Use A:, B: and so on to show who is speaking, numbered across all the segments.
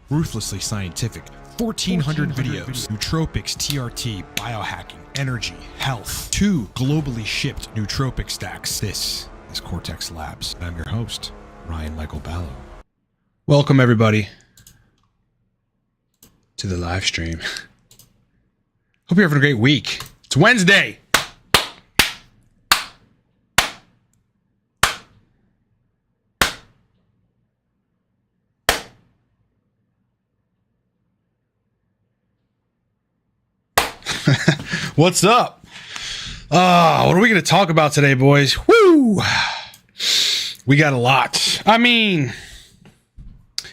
A: Ruthlessly scientific. 1,400 videos. Nootropics, TRT, biohacking, energy, health. 2 globally shipped nootropic stacks. This is Cortex Labs. I'm your host, Ryan Michael Ballo. Welcome, everybody, to the live stream. Hope you're having a great week. It's Wednesday. What's up? What are we going to talk about today, boys? Woo! We got a lot. I mean,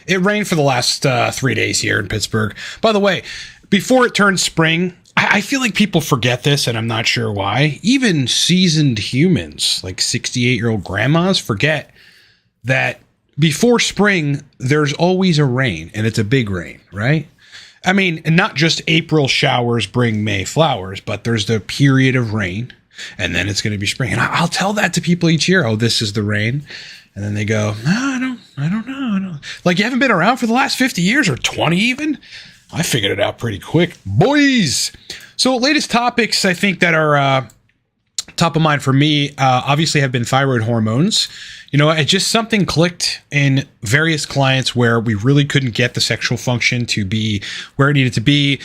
A: it rained for the last 3 days here in Pittsburgh. By the way, before it turns spring, I feel like people forget this, and I'm not sure why. Even seasoned humans, like 68-year-old grandmas, forget that before spring, there's always a rain, and it's a big rain, right? I mean, not just April showers bring May flowers, but there's the period of rain, and then it's going to be spring. And I'll tell that to people each year. Oh, this is the rain. And then they go, no, I don't know. Like, you haven't been around for the last 50 years or 20 even? I figured it out pretty quick. Boys! So latest topics, I think, that are top of mind for me, obviously have been thyroid hormones. You know, it just something clicked in various clients where we really couldn't get the sexual function to be where it needed to be,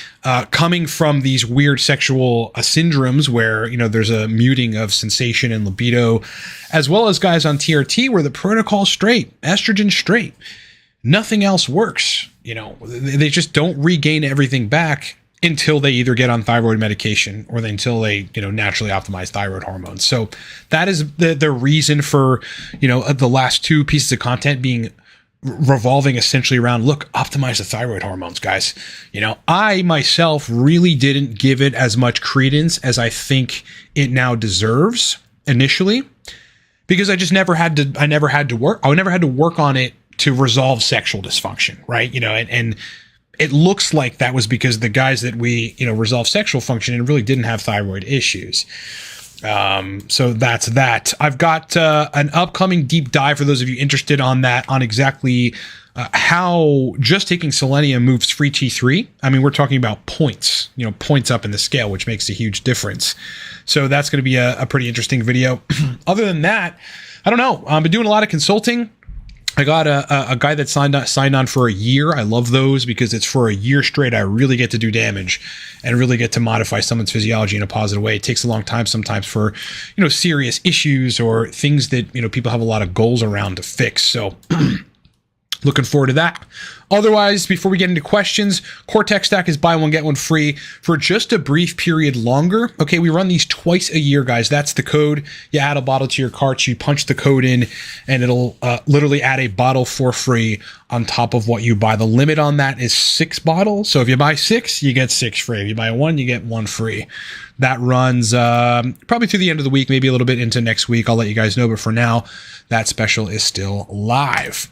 A: coming from these weird sexual syndromes where, you know, there's a muting of sensation and libido, as well as guys on TRT where the protocol's straight, estrogen straight. Nothing else works. You know, they just don't regain everything back until they either get on thyroid medication or until they, you know, naturally optimize thyroid hormones. So that is the reason for, you know, the last 2 pieces of content being revolving essentially around, look, optimize the thyroid hormones, guys. You know, I myself really didn't give it as much credence as I think it now deserves initially, because I never had to work on it to resolve sexual dysfunction, right? You know, and it looks like that was because the guys that we, you know, resolve sexual function and really didn't have thyroid issues. So that's that. I've got an upcoming deep dive for those of you interested on that, on exactly how just taking selenium moves free T3. I mean, we're talking about points, you know, points up in the scale, which makes a huge difference. So that's going to be a pretty interesting video. Other than that, I don't know. I've been doing a lot of consulting. I got a guy that signed on for a year. I love those because it's for a year straight. I really get to do damage and really get to modify someone's physiology in a positive way. It takes a long time sometimes for, you know, serious issues or things that, you know, people have a lot of goals around to fix. So looking forward to that. Otherwise, before we get into questions, Cortex stack is buy one, get one free for just a brief period longer. Okay, we run these twice a year, guys. That's the code. You add a bottle to your cart, you punch the code in, and it'll literally add a bottle for free on top of what you buy. The limit on that is 6 bottles. So if you buy 6, you get 6 free. If you buy 1, you get 1 free. That runs probably through the end of the week, maybe a little bit into next week. I'll let you guys know. But for now, that special is still live.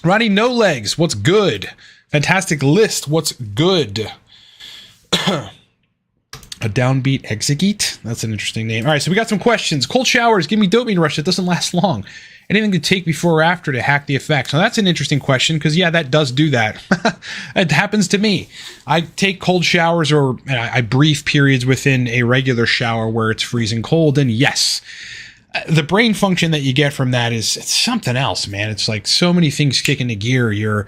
A: Ronnie No Legs, what's good? Fantastic list, what's good? A downbeat exegete? That's an interesting name. All right, so we got some questions. Cold showers, give me dopamine rush that doesn't last long. Anything to take before or after to hack the effects? Now, that's an interesting question because, yeah, that does do that. It happens to me. I take cold showers or I brief periods within a regular shower where it's freezing cold, and yes, the brain function that you get from that it's something else, man. It's like so many things kick into gear. Your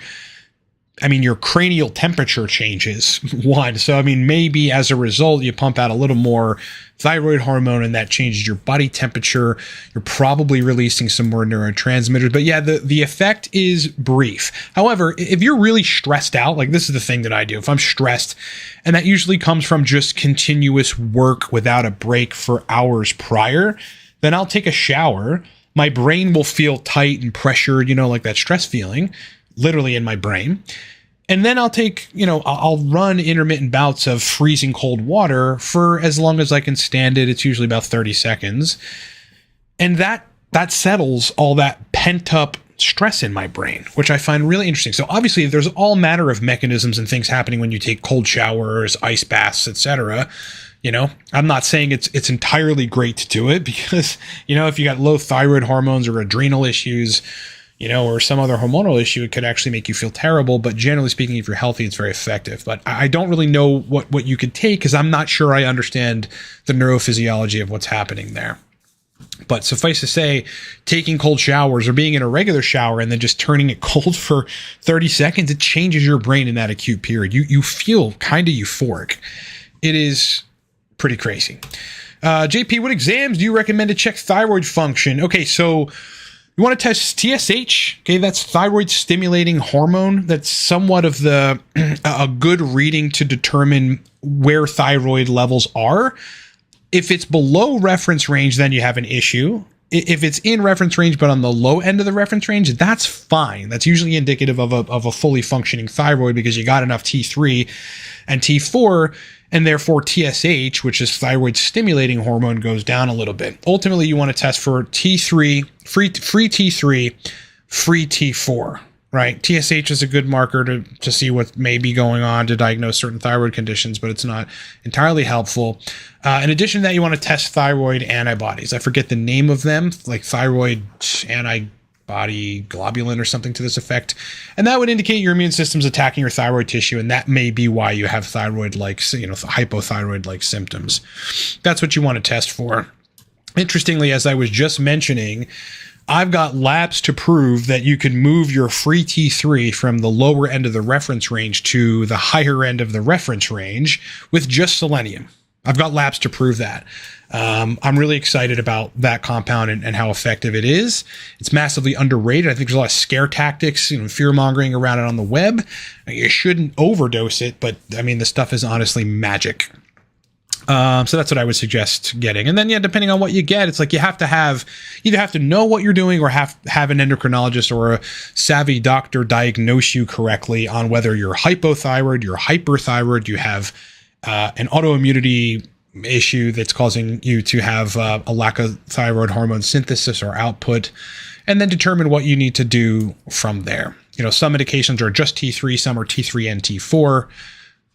A: cranial temperature changes, one. So, I mean, maybe as a result, you pump out a little more thyroid hormone and that changes your body temperature. You're probably releasing some more neurotransmitters. But yeah, the effect is brief. However, if you're really stressed out, like this is the thing that I do. If I'm stressed, and that usually comes from just continuous work without a break for hours prior, then I'll take a shower. My brain will feel tight and pressured, you know, like that stress feeling, literally in my brain. And then I'll take, you know, I'll run intermittent bouts of freezing cold water for as long as I can stand it. It's usually about 30 seconds. And that settles all that pent up stress in my brain, which I find really interesting. So obviously there's all manner of mechanisms and things happening when you take cold showers, ice baths, etc. You know, I'm not saying it's entirely great to do it because, you know, if you got low thyroid hormones or adrenal issues, or some other hormonal issue, it could actually make you feel terrible. But generally speaking, if you're healthy, it's very effective. But I don't really know what you could take because I'm not sure I understand the neurophysiology of what's happening there. But suffice to say, taking cold showers or being in a regular shower and then just turning it cold for 30 seconds, it changes your brain in that acute period. You feel kind of euphoric. It is pretty crazy. JP, what exams do you recommend to check thyroid function? Okay, so you want to test TSH. Okay, that's thyroid stimulating hormone. That's somewhat of a good reading to determine where thyroid levels are. If it's below reference range, then you have an issue. If it's in reference range but on the low end of the reference range, that's fine. That's usually indicative of a fully functioning thyroid because you got enough T3 and T4, and therefore TSH, which is thyroid stimulating hormone, goes down a little bit. Ultimately, you want to test for T3, free T3, free T4. Right. TSH is a good marker to see what may be going on to diagnose certain thyroid conditions, but it's not entirely helpful. In addition to that, you want to test thyroid antibodies. I forget the name of them, like thyroid antibody globulin or something to this effect. And that would indicate your immune system's attacking your thyroid tissue. And that may be why you have thyroid-like, hypothyroid-like symptoms. That's what you want to test for. Interestingly, as I was just mentioning, I've got labs to prove that you can move your free T3 from the lower end of the reference range to the higher end of the reference range with just selenium. I've got labs to prove that. I'm really excited about that compound and how effective it is. It's massively underrated. I think there's a lot of scare tactics, fear mongering around it on the web. You shouldn't overdose it, but I mean, the stuff is honestly magic. So that's what I would suggest getting. And then, depending on what you get, it's like you have to either have to know what you're doing or have an endocrinologist or a savvy doctor diagnose you correctly on whether you're hypothyroid, you're hyperthyroid, you have an autoimmunity issue that's causing you to have a lack of thyroid hormone synthesis or output, and then determine what you need to do from there. Some medications are just T3, some are T3 and T4.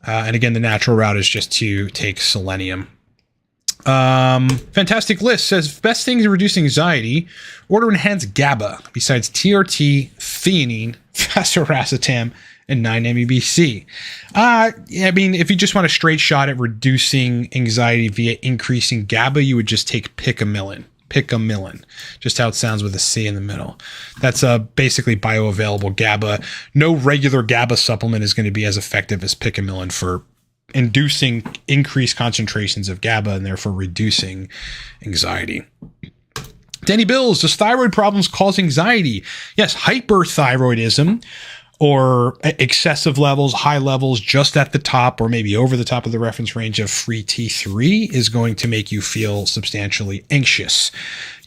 A: And again, the natural route is just to take selenium. Fantastic List says, best things to reduce anxiety, order enhanced GABA besides TRT, theanine, fasiracetam, and 9-MEBC. I mean, if you just want a straight shot at reducing anxiety via increasing GABA, you would just take picamilin. Just how it sounds with a C in the middle. That's basically bioavailable GABA. No regular GABA supplement is going to be as effective as picamilin for inducing increased concentrations of GABA and therefore reducing anxiety. Danny Bills, does thyroid problems cause anxiety? Yes, hyperthyroidism, or excessive levels, high levels just at the top or maybe over the top of the reference range of free T3 is going to make you feel substantially anxious.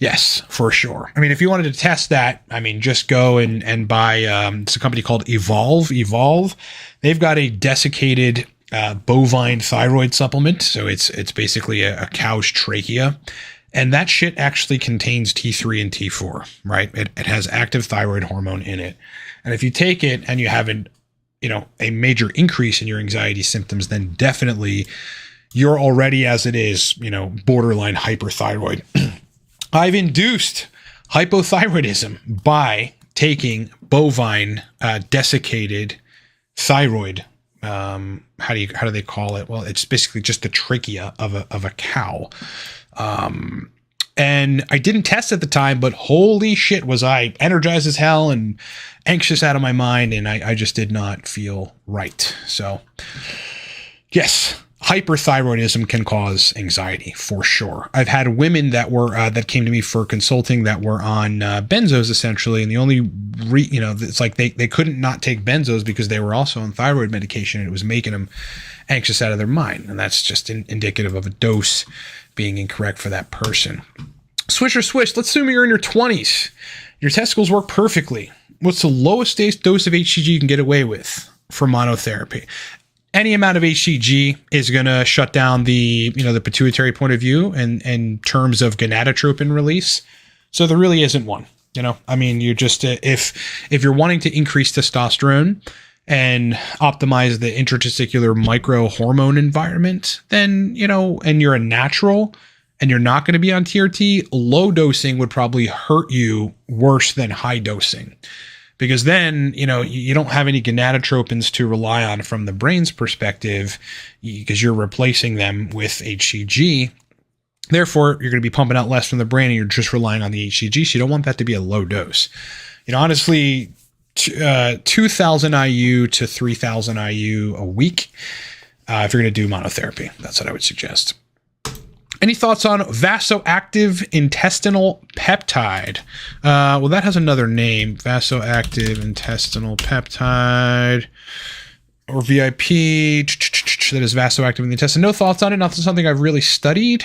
A: Yes, for sure. I mean, if you wanted to test that, just go and buy, it's a company called Evolve. They've got a desiccated bovine thyroid supplement. So it's basically a cow's trachea. And that shit actually contains T3 and T4, right? It has active thyroid hormone in it. And if you take it and you have a major increase in your anxiety symptoms, then definitely you're already, as it is, borderline hyperthyroid. I've induced hypothyroidism by taking bovine desiccated thyroid. How do they call it? Well, it's basically just the trachea of a cow. And I didn't test at the time, but holy shit, was I energized as hell and anxious out of my mind, and I just did not feel right. So, yes, hyperthyroidism can cause anxiety for sure. I've had women that came to me for consulting that were on benzos essentially, and the only it's like they couldn't not take benzos because they were also on thyroid medication, and it was making them anxious out of their mind, and that's just indicative of a dose being incorrect for that person. Swish or swish, let's assume you're in your 20s. Your testicles work perfectly. What's the lowest dose of HCG you can get away with for monotherapy? Any amount of HCG is going to shut down the pituitary point of view and in terms of gonadotropin release. So there really isn't one. You just if you're wanting to increase testosterone and optimize the intratesticular microhormone environment, then, and you're a natural and you're not going to be on TRT, low dosing would probably hurt you worse than high dosing. Because then, you don't have any gonadotropins to rely on from the brain's perspective because you're replacing them with HCG. Therefore, you're going to be pumping out less from the brain and you're just relying on the HCG. So you don't want that to be a low dose. Honestly, 2,000 IU to 3,000 IU a week if you're going to do monotherapy. That's what I would suggest. Any thoughts on vasoactive intestinal peptide? Well, that has another name. Vasoactive intestinal peptide, or VIP. That is vasoactive in the intestine. No thoughts on it. Not something I've really studied.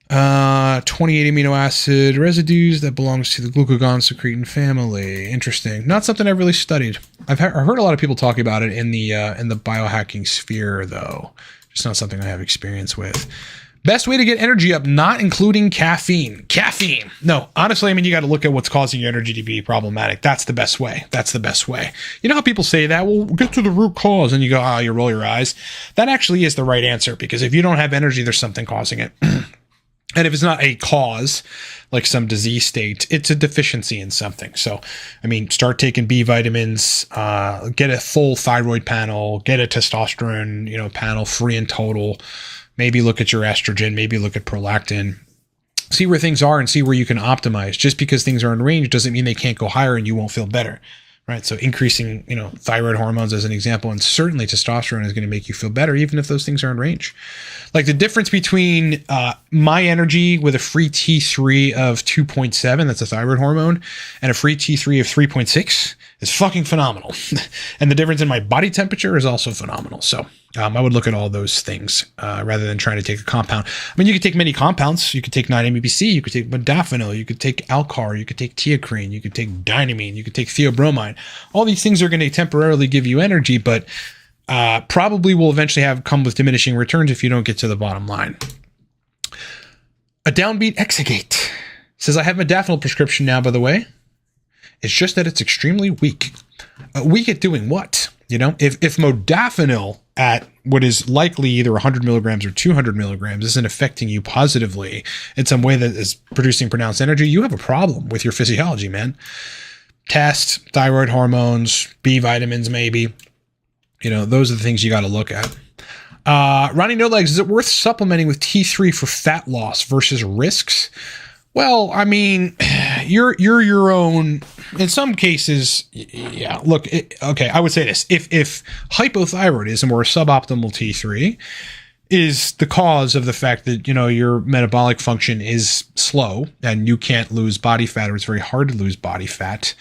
A: 28 amino acid residues that belongs to the glucagon secretin family. Interesting. Not something I've really studied. I've heard a lot of people talking about it in the biohacking sphere, though. Just not something I have experience with. Best way to get energy up, not including caffeine. Caffeine. No, honestly, you got to look at what's causing your energy to be problematic. That's the best way. That's the best way. You know how people say that? Well, get to the root cause. And you go, you roll your eyes. That actually is the right answer, because if you don't have energy, there's something causing it. And if it's not a cause, like some disease state, it's a deficiency in something. So, start taking B vitamins, get a full thyroid panel, get a testosterone, panel, free and total. Maybe look at your estrogen, maybe look at prolactin. See where things are and see where you can optimize. Just because things are in range doesn't mean they can't go higher and you won't feel better, right? So increasing, thyroid hormones as an example, and certainly testosterone is going to make you feel better, even if those things are in range. Like the difference between my energy with a free T3 of 2.7, that's a thyroid hormone, and a free T3 of 3.6 is fucking phenomenal. And the difference in my body temperature is also phenomenal. So I would look at all those things rather than trying to take a compound. You could take many compounds. You could take 9-MEBC. You could take modafinil. You could take Alcar. You could take teocrine. You could take dynamine. You could take theobromine. All these things are going to temporarily give you energy, but probably will eventually come with diminishing returns if you don't get to the bottom line. A downbeat exegate says, I have modafinil prescription now, by the way. It's just that it's extremely weak. Weak at doing what? If modafinil at what is likely either 100 milligrams or 200 milligrams isn't affecting you positively in some way that is producing pronounced energy, you have a problem with your physiology, man. Test, thyroid hormones, B vitamins, maybe. Those are the things you got to look at. Ronnie No Legs, is it worth supplementing with T3 for fat loss versus risks? Well, you're your own. In some cases, yeah. Look, okay. I would say this: if hypothyroidism or suboptimal T3 is the cause of the fact that your metabolic function is slow and you can't lose body fat, or it's very hard to lose body fat,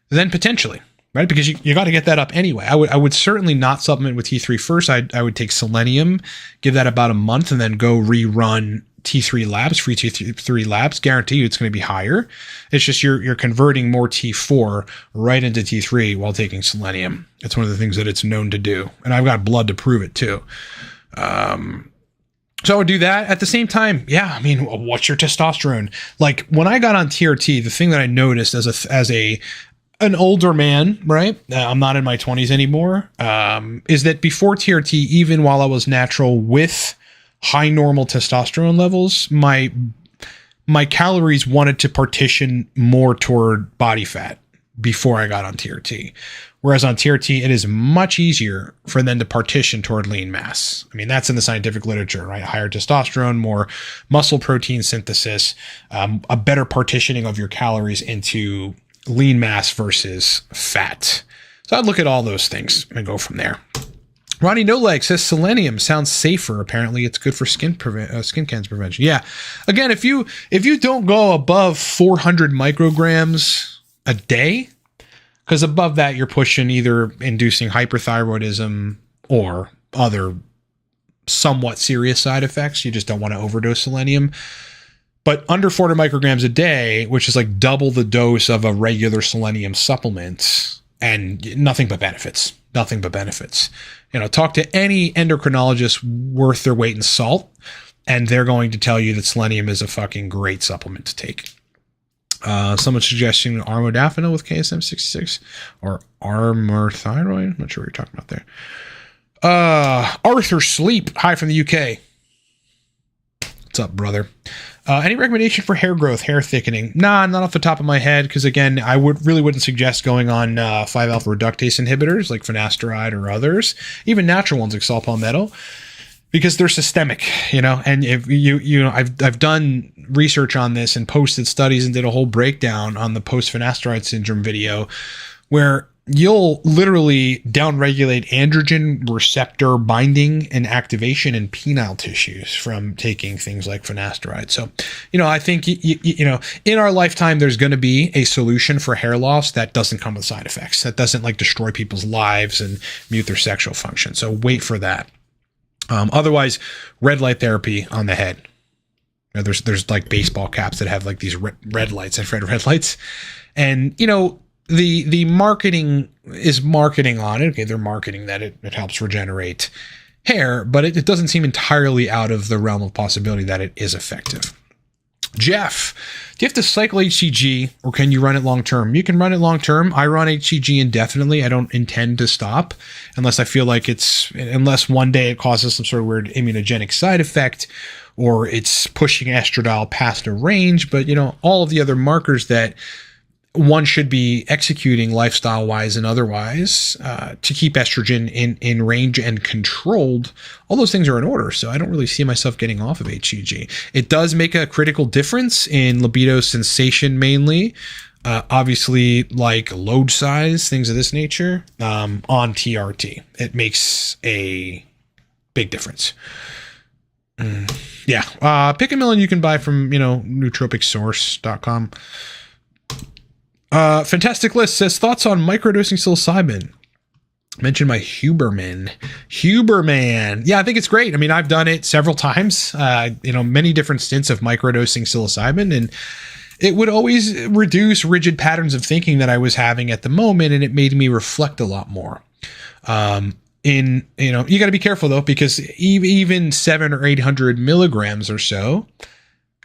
A: then potentially, right? Because you got to get that up anyway. I would certainly not supplement with T3 first. I would take selenium, give that about a month, and then go rerun T3 labs, free T3 labs. Guarantee you it's going to be higher. It's just you're converting more T4 right into T3 while taking selenium. It's one of the things that it's known to do. And I've got blood to prove it too. So I would do that. At the same time, yeah, what's your testosterone? Like when I got on TRT, the thing that I noticed as an older man, right? I'm not in my 20s anymore. Is that before TRT, even while I was natural with high normal testosterone levels, my calories wanted to partition more toward body fat before I got on TRT. Whereas on TRT, it is much easier for them to partition toward lean mass. That's in the scientific literature, right? Higher testosterone, more muscle protein synthesis, a better partitioning of your calories into lean mass versus fat. So I'd look at all those things and go from there. Ronnie No Leg says selenium sounds safer. Apparently, it's good for skin cancer prevention. Yeah. Again, if you don't go above 400 micrograms a day, because above that you're pushing either inducing hyperthyroidism or other somewhat serious side effects. You just don't want to overdose selenium. But under 400 micrograms a day, which is like double the dose of a regular selenium supplement, and nothing but benefits. Nothing but benefits. Talk to any endocrinologist worth their weight in salt, and they're going to tell you that selenium is a fucking great supplement to take. Someone suggesting armodafinil with KSM66 or Armour Thyroid. I'm not sure what you're talking about there. Arthur Sleep. Hi from the UK. What's up, brother? Any recommendation for hair growth, hair thickening? Nah, not off the top of my head. Because again, I wouldn't suggest going on 5-alpha reductase inhibitors like finasteride or others, even natural ones like saw palmetto, because they're systemic, and if I've done research on this and posted studies and did a whole breakdown on the post-finasteride syndrome video where you'll literally downregulate androgen receptor binding and activation in penile tissues from taking things like finasteride. So, I think, in our lifetime, there's going to be a solution for hair loss that doesn't come with side effects, that doesn't destroy people's lives and mute their sexual function. So wait for that. Otherwise, red light therapy on the head. There's like baseball caps that have like these red lights, infrared red lights. And, the marketing is marketing on it. Okay, they're marketing that it helps regenerate hair, but it doesn't seem entirely out of the realm of possibility that it is effective. Jeff, do you have to cycle HCG or can you run it long term? You can run it long term. I run HCG indefinitely. I don't intend to stop unless I feel like unless one day it causes some sort of weird immunogenic side effect or it's pushing estradiol past a range. But, all of the other markers that one should be executing lifestyle wise and otherwise to keep estrogen in range and controlled. All those things are in order. So I don't really see myself getting off of HCG. It does make a critical difference in libido sensation mainly. Obviously like load size, things of this nature on TRT. It makes a big difference. Yeah. Pick a million you can buy from, nootropicsource.com. Fantastic List says thoughts on microdosing psilocybin. Mentioned by Huberman. Yeah, I think it's great. I mean, I've done it several times, many different stints of microdosing psilocybin, and it would always reduce rigid patterns of thinking that I was having at the moment. And it made me reflect a lot more. You got to be careful though, because even 700 or 800 milligrams or so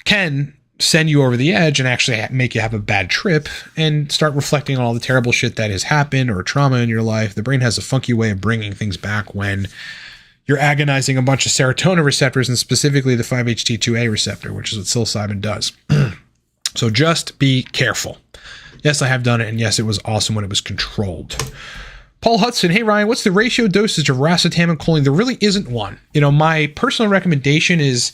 A: can send you over the edge and actually make you have a bad trip and start reflecting on all the terrible shit that has happened or trauma in your life. The brain has a funky way of bringing things back when you're agonizing a bunch of serotonin receptors and specifically the 5-HT2A receptor, which is what psilocybin does. So just be careful. Yes, I have done it. And yes, it was awesome when it was controlled. Paul Hudson, hey Ryan, what's the ratio dosage of racetam and choline? There really isn't one. My personal recommendation is,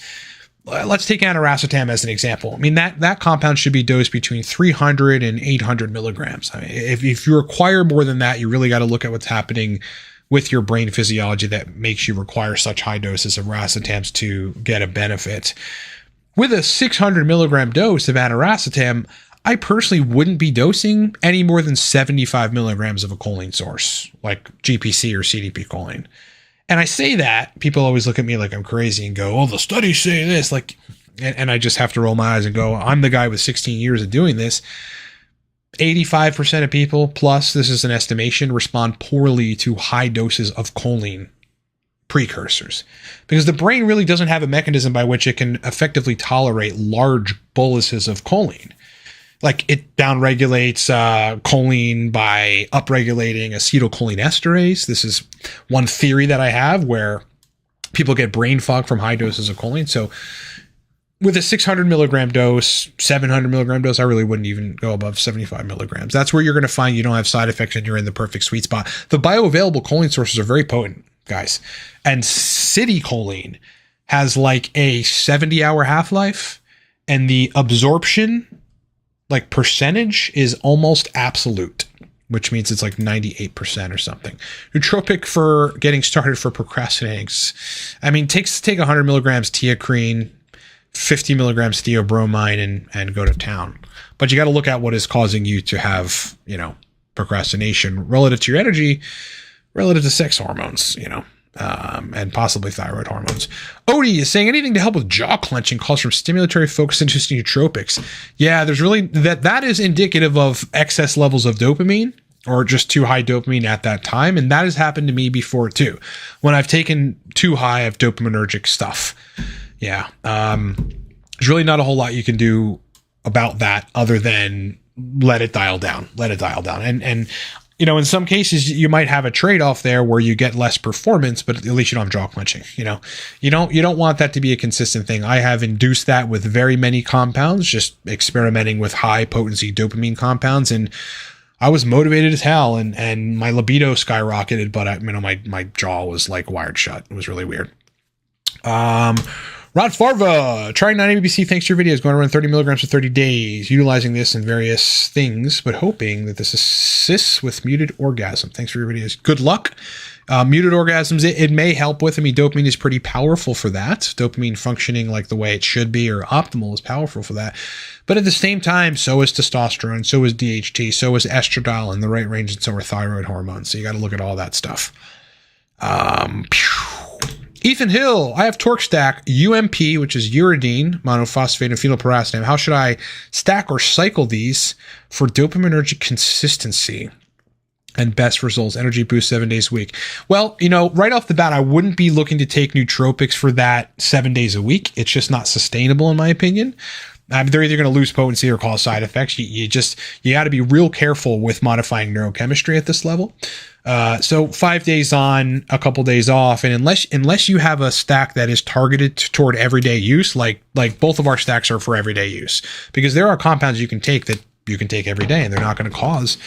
A: let's take aniracetam as an example. I mean, that compound should be dosed between 300 and 800 milligrams. I mean, if you require more than that, you really got to look at what's happening with your brain physiology that makes you require such high doses of racetams to get a benefit. With a 600 milligram dose of aniracetam, I personally wouldn't be dosing any more than 75 milligrams of a choline source, like GPC or CDP choline. And I say that, people always look at me like I'm crazy and go, oh, the studies say this. And I just have to roll my eyes and go, I'm the guy with 16 years of doing this. 85% of people, plus this is an estimation, respond poorly to high doses of choline precursors because the brain really doesn't have a mechanism by which it can effectively tolerate large boluses of choline. Like it downregulates choline by upregulating acetylcholinesterase. This is one theory that I have where people get brain fog from high doses of choline. So with a 600 milligram dose, 700 milligram dose, I really wouldn't even go above 75 milligrams. That's where you're going to find you don't have side effects and you're in the perfect sweet spot. The bioavailable choline sources are very potent, guys. And city choline has like a 70-hour half-life and the absorption percentage is almost absolute, which means it's like 98% or something. Nootropic for getting started for procrastinating. I mean, take 100 milligrams teocrine, 50 milligrams theobromine and go to town. But you got to look at what is causing you to have, procrastination relative to your energy, relative to sex hormones, and possibly thyroid hormones. Odie is saying anything to help with jaw clenching calls from stimulatory focus into nootropics. Yeah, there's really that is indicative of excess levels of dopamine or just too high dopamine at that time. And that has happened to me before too. When I've taken too high of dopaminergic stuff. Yeah. There's really not a whole lot you can do about that other than let it dial down. And you know, in some cases you might have a trade-off there where you get less performance, but at least you don't have jaw clenching. You know, you don't want that to be a consistent thing. I have induced that with very many compounds, just experimenting with high potency dopamine compounds, and I was motivated as hell, and my libido skyrocketed, but my jaw was like wired shut. It was really weird. Rod Farva, trying 9-ABC thanks to your videos, going around 30 milligrams for 30 days, utilizing this in various things, but hoping that this assists with muted orgasm. Thanks for your videos. Good luck. Muted orgasms, it may help with. I mean, dopamine is pretty powerful for that. Dopamine functioning like the way it should be or optimal is powerful for that. But at the same time, so is testosterone, so is DHT, so is estradiol in the right range, and so are thyroid hormones. So you got to look at all that stuff. Ethan Hill, I have Torque Stack, UMP, which is uridine, monophosphate, and phenylpiracetam. How should I stack or cycle these for dopaminergic consistency and best results? Energy boost 7 days a week. Well, you know, right off the bat, I wouldn't be looking to take nootropics for that 7 days a week. It's just not sustainable, in my opinion. They're either going to lose potency or cause side effects. You got to be real careful with modifying neurochemistry at this level. So 5 days on, a couple days off, and unless you have a stack that is targeted toward everyday use, like both of our stacks are for everyday use, because there are compounds you can take that you can take every day, and they're not going to cause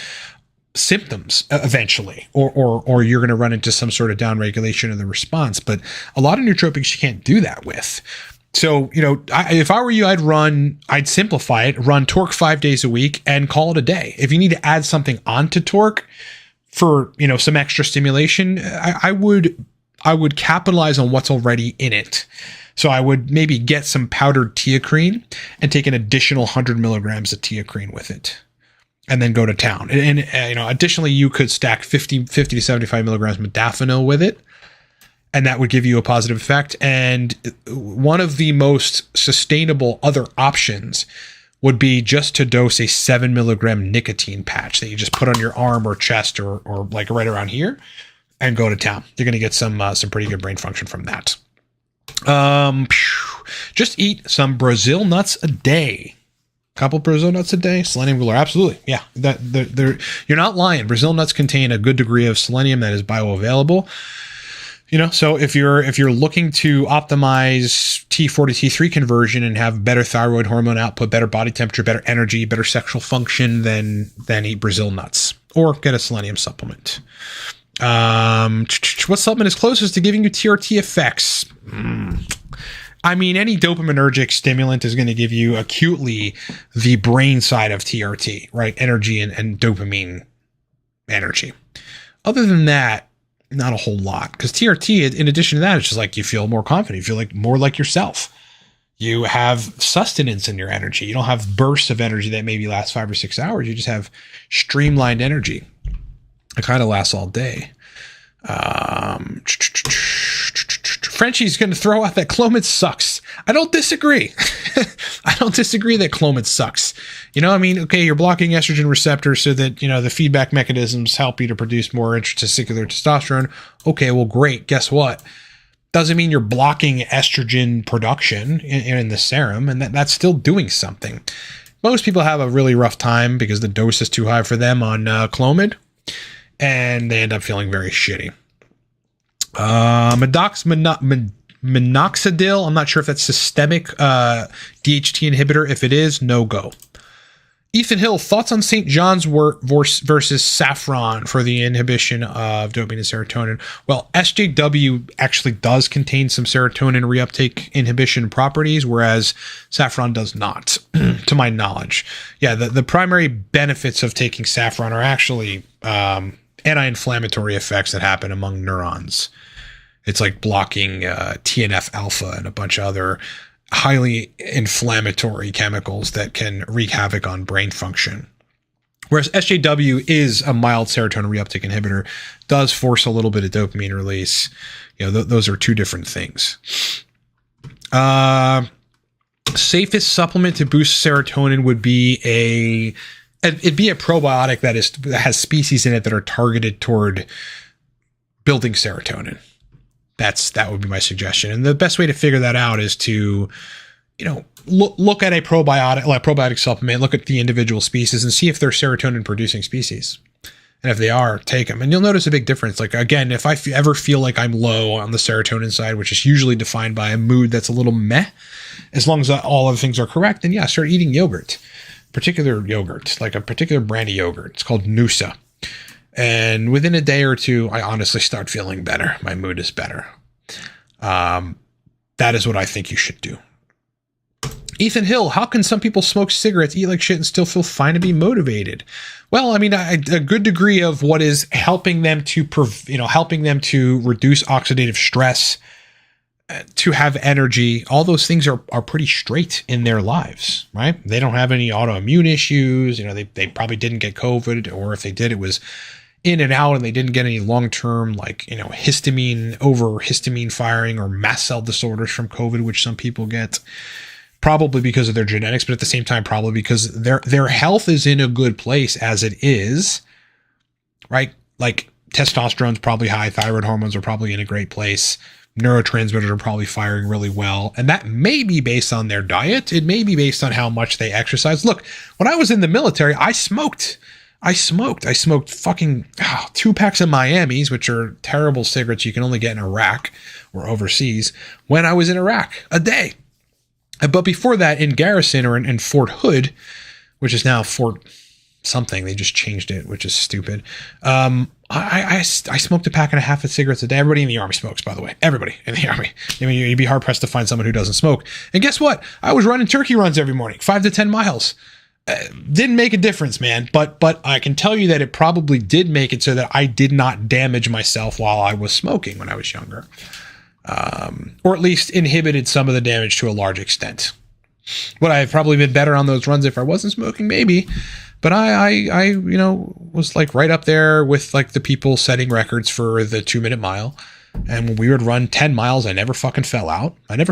A: symptoms eventually, or you're going to run into some sort of downregulation of the response. But a lot of nootropics you can't do that with. So, you know, if I were you, I'd simplify it, run Torque 5 days a week and call it a day. If you need to add something onto Torque for, you know, some extra stimulation, I would capitalize on what's already in it. So I would maybe get some powdered teacrine and take an additional 100 milligrams of teacrine with it, and then go to town. And you know, additionally, you could stack 50 to 75 milligrams of modafinil with it, and that would give you a positive effect. And one of the most sustainable other options would be just to dose a 7 milligram nicotine patch that you just put on your arm or chest or like right around here and go to town. You're going to get some pretty good brain function from that. Just eat some Brazil nuts a day. Couple Brazil nuts a day. Selenium galore. Absolutely. Yeah. You're not lying. Brazil nuts contain a good degree of selenium that is bioavailable. You know, so if you're looking to optimize T4 to T3 conversion and have better thyroid hormone output, better body temperature, better energy, better sexual function, then eat Brazil nuts or get a selenium supplement. What supplement is closest to giving you TRT effects? I mean, any dopaminergic stimulant is going to give you acutely the brain side of TRT, right? Energy and dopamine energy. Other than that, not a whole lot, because TRT, in addition to that, it's just like you feel more confident, you feel like more like yourself. You have sustenance in your energy. You don't have bursts of energy that maybe last 5 or 6 hours. You just have streamlined energy. It kind of lasts all day. Frenchie's going to throw out that Clomid sucks. I don't disagree. I don't disagree that Clomid sucks. You know, I mean, okay, you're blocking estrogen receptors so that, you know, the feedback mechanisms help you to produce more intratesticular testosterone. Okay, well, great. Guess what? Doesn't mean you're blocking estrogen production in the serum, and that's still doing something. Most people have a really rough time because the dose is too high for them on Clomid, and they end up feeling very shitty. Minoxidil, I'm not sure if that's systemic DHT inhibitor. If it is, no go. Ethan Hill, thoughts on St. John's versus saffron for the inhibition of dopamine and serotonin? Well, SJW actually does contain some serotonin reuptake inhibition properties, whereas saffron does not, to my knowledge. Yeah, the primary benefits of taking saffron are actually anti-inflammatory effects that happen among neurons. It's like blocking TNF alpha and a bunch of other highly inflammatory chemicals that can wreak havoc on brain function. Whereas SJW is a mild serotonin reuptake inhibitor, does force a little bit of dopamine release. You know, those are two different things. Safest supplement to boost serotonin would be it'd be a probiotic that has species in it that are targeted toward building serotonin. That would be my suggestion. And the best way to figure that out is to, you know, look at a probiotic supplement, look at the individual species and see if they're serotonin producing species. And if they are, take them. And you'll notice a big difference. Like, again, if I ever feel like I'm low on the serotonin side, which is usually defined by a mood that's a little meh, as long as all other things are correct, then yeah, start eating yogurt. Particular yogurt, like a particular brand of yogurt. It's called Noosa. And within a day or two, I honestly start feeling better. My mood is better. That is what I think you should do. Ethan Hill, how can some people smoke cigarettes, eat like shit, and still feel fine to be motivated? Well, I mean, a good degree of what is helping them to, helping them to reduce oxidative stress, to have energy, all those things are pretty straight in their lives, right? They don't have any autoimmune issues. They probably didn't get COVID, or if they did, it was in and out, and they didn't get any long-term, histamine firing or mast cell disorders from COVID, which some people get. Probably because of their genetics, but at the same time, probably because their health is in a good place as it is, right? Like testosterone's probably high, thyroid hormones are probably in a great place, neurotransmitters are probably firing really well, and that may be based on their diet. It may be based on how much they exercise. Look, when I was in the military, I smoked fucking 2 packs of Miamis, which are terrible cigarettes you can only get in Iraq or overseas, when I was in Iraq, a day. But before that, in Garrison or in Fort Hood, which is now Fort something, they just changed it, which is stupid. I smoked a pack and a half of cigarettes a day. Everybody in the Army smokes, by the way. Everybody in the Army. I mean, you'd be hard pressed to find someone who doesn't smoke. And guess what? I was running turkey runs every morning, 5 to 10 miles. Didn't make a difference, man. But I can tell you that it probably did make it so that I did not damage myself while I was smoking when I was younger. Or at least inhibited some of the damage to a large extent. Would I have probably been better on those runs if I wasn't smoking? Maybe. But I was like right up there with like the people setting records for the 2-minute mile. And when we would run 10 miles, I never fucking fell out. And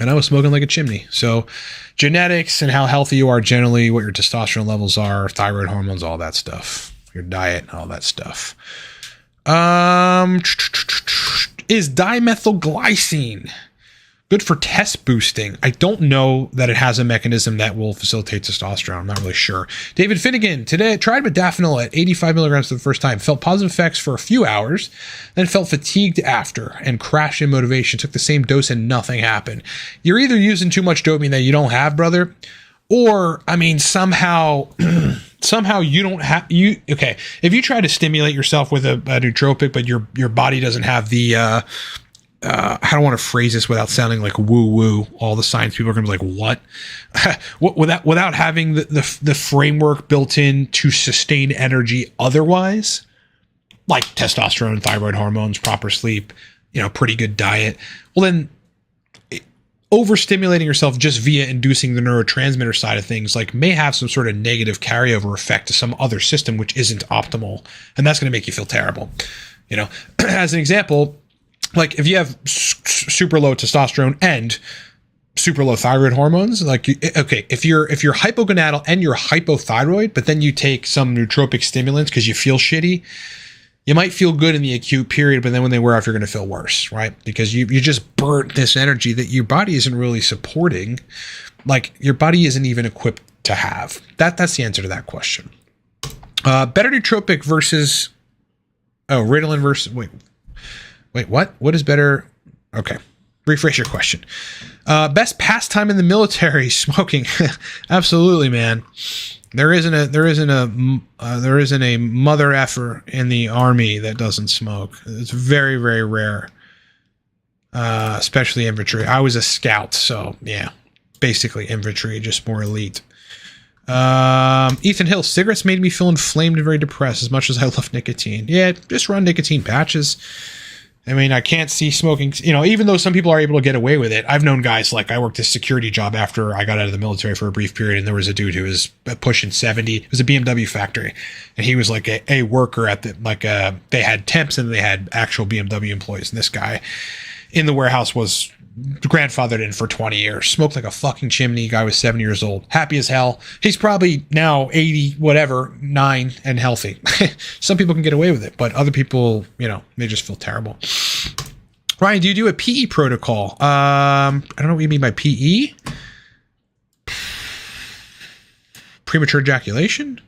A: I was smoking like a chimney. So genetics and how healthy you are generally, what your testosterone levels are, thyroid hormones, all that stuff, your diet, all that stuff. Is dimethylglycine good for test boosting? I don't know that it has a mechanism that will facilitate testosterone. I'm not really sure. David Finnegan, today I tried modafinil at 85 milligrams for the first time. Felt positive effects for a few hours, then felt fatigued after and crashed in motivation. Took the same dose and nothing happened. You're either using too much dopamine that you don't have, brother, or, I mean, somehow you don't have, okay, if you try to stimulate yourself with a nootropic, but your body doesn't have the, I don't want to phrase this without sounding like woo-woo. All the science people are going to be like, what? without having the framework built in to sustain energy otherwise, like testosterone, thyroid hormones, proper sleep, pretty good diet, well then, overstimulating yourself just via inducing the neurotransmitter side of things may have some sort of negative carryover effect to some other system which isn't optimal, and that's going to make you feel terrible. As an example, like if you have super low testosterone and super low thyroid hormones, if you're hypogonadal and you're hypothyroid, but then you take some nootropic stimulants because you feel shitty, you might feel good in the acute period, but then when they wear off, you're going to feel worse, right? Because you just burnt this energy that your body isn't really supporting. Like your body isn't even equipped to have. That's the answer to that question. Better nootropic versus, Ritalin versus, wait, what? What is better? Okay. Rephrase your question. Best pastime in the military, smoking. Absolutely, man. There isn't a mother effer in the Army that doesn't smoke. It's very, very rare. Especially infantry. I was a scout, so yeah, basically infantry, just more elite. Ethan Hill, cigarettes made me feel inflamed and very depressed as much as I love nicotine. Yeah, just run nicotine patches. I mean, I can't see smoking, even though some people are able to get away with it. I've known guys, I worked a security job after I got out of the military for a brief period, and there was a dude who was pushing 70. It was a BMW factory, and he was like a worker at they had temps and they had actual BMW employees, and this guy in the warehouse was grandfathered in for 20 years, smoked like a fucking chimney. Guy was 70 years old, happy as hell. He's probably now 80, 9 and healthy. Some people can get away with it, but other people, they just feel terrible. Ryan, do you do a PE protocol? I don't know what you mean by PE. Premature ejaculation?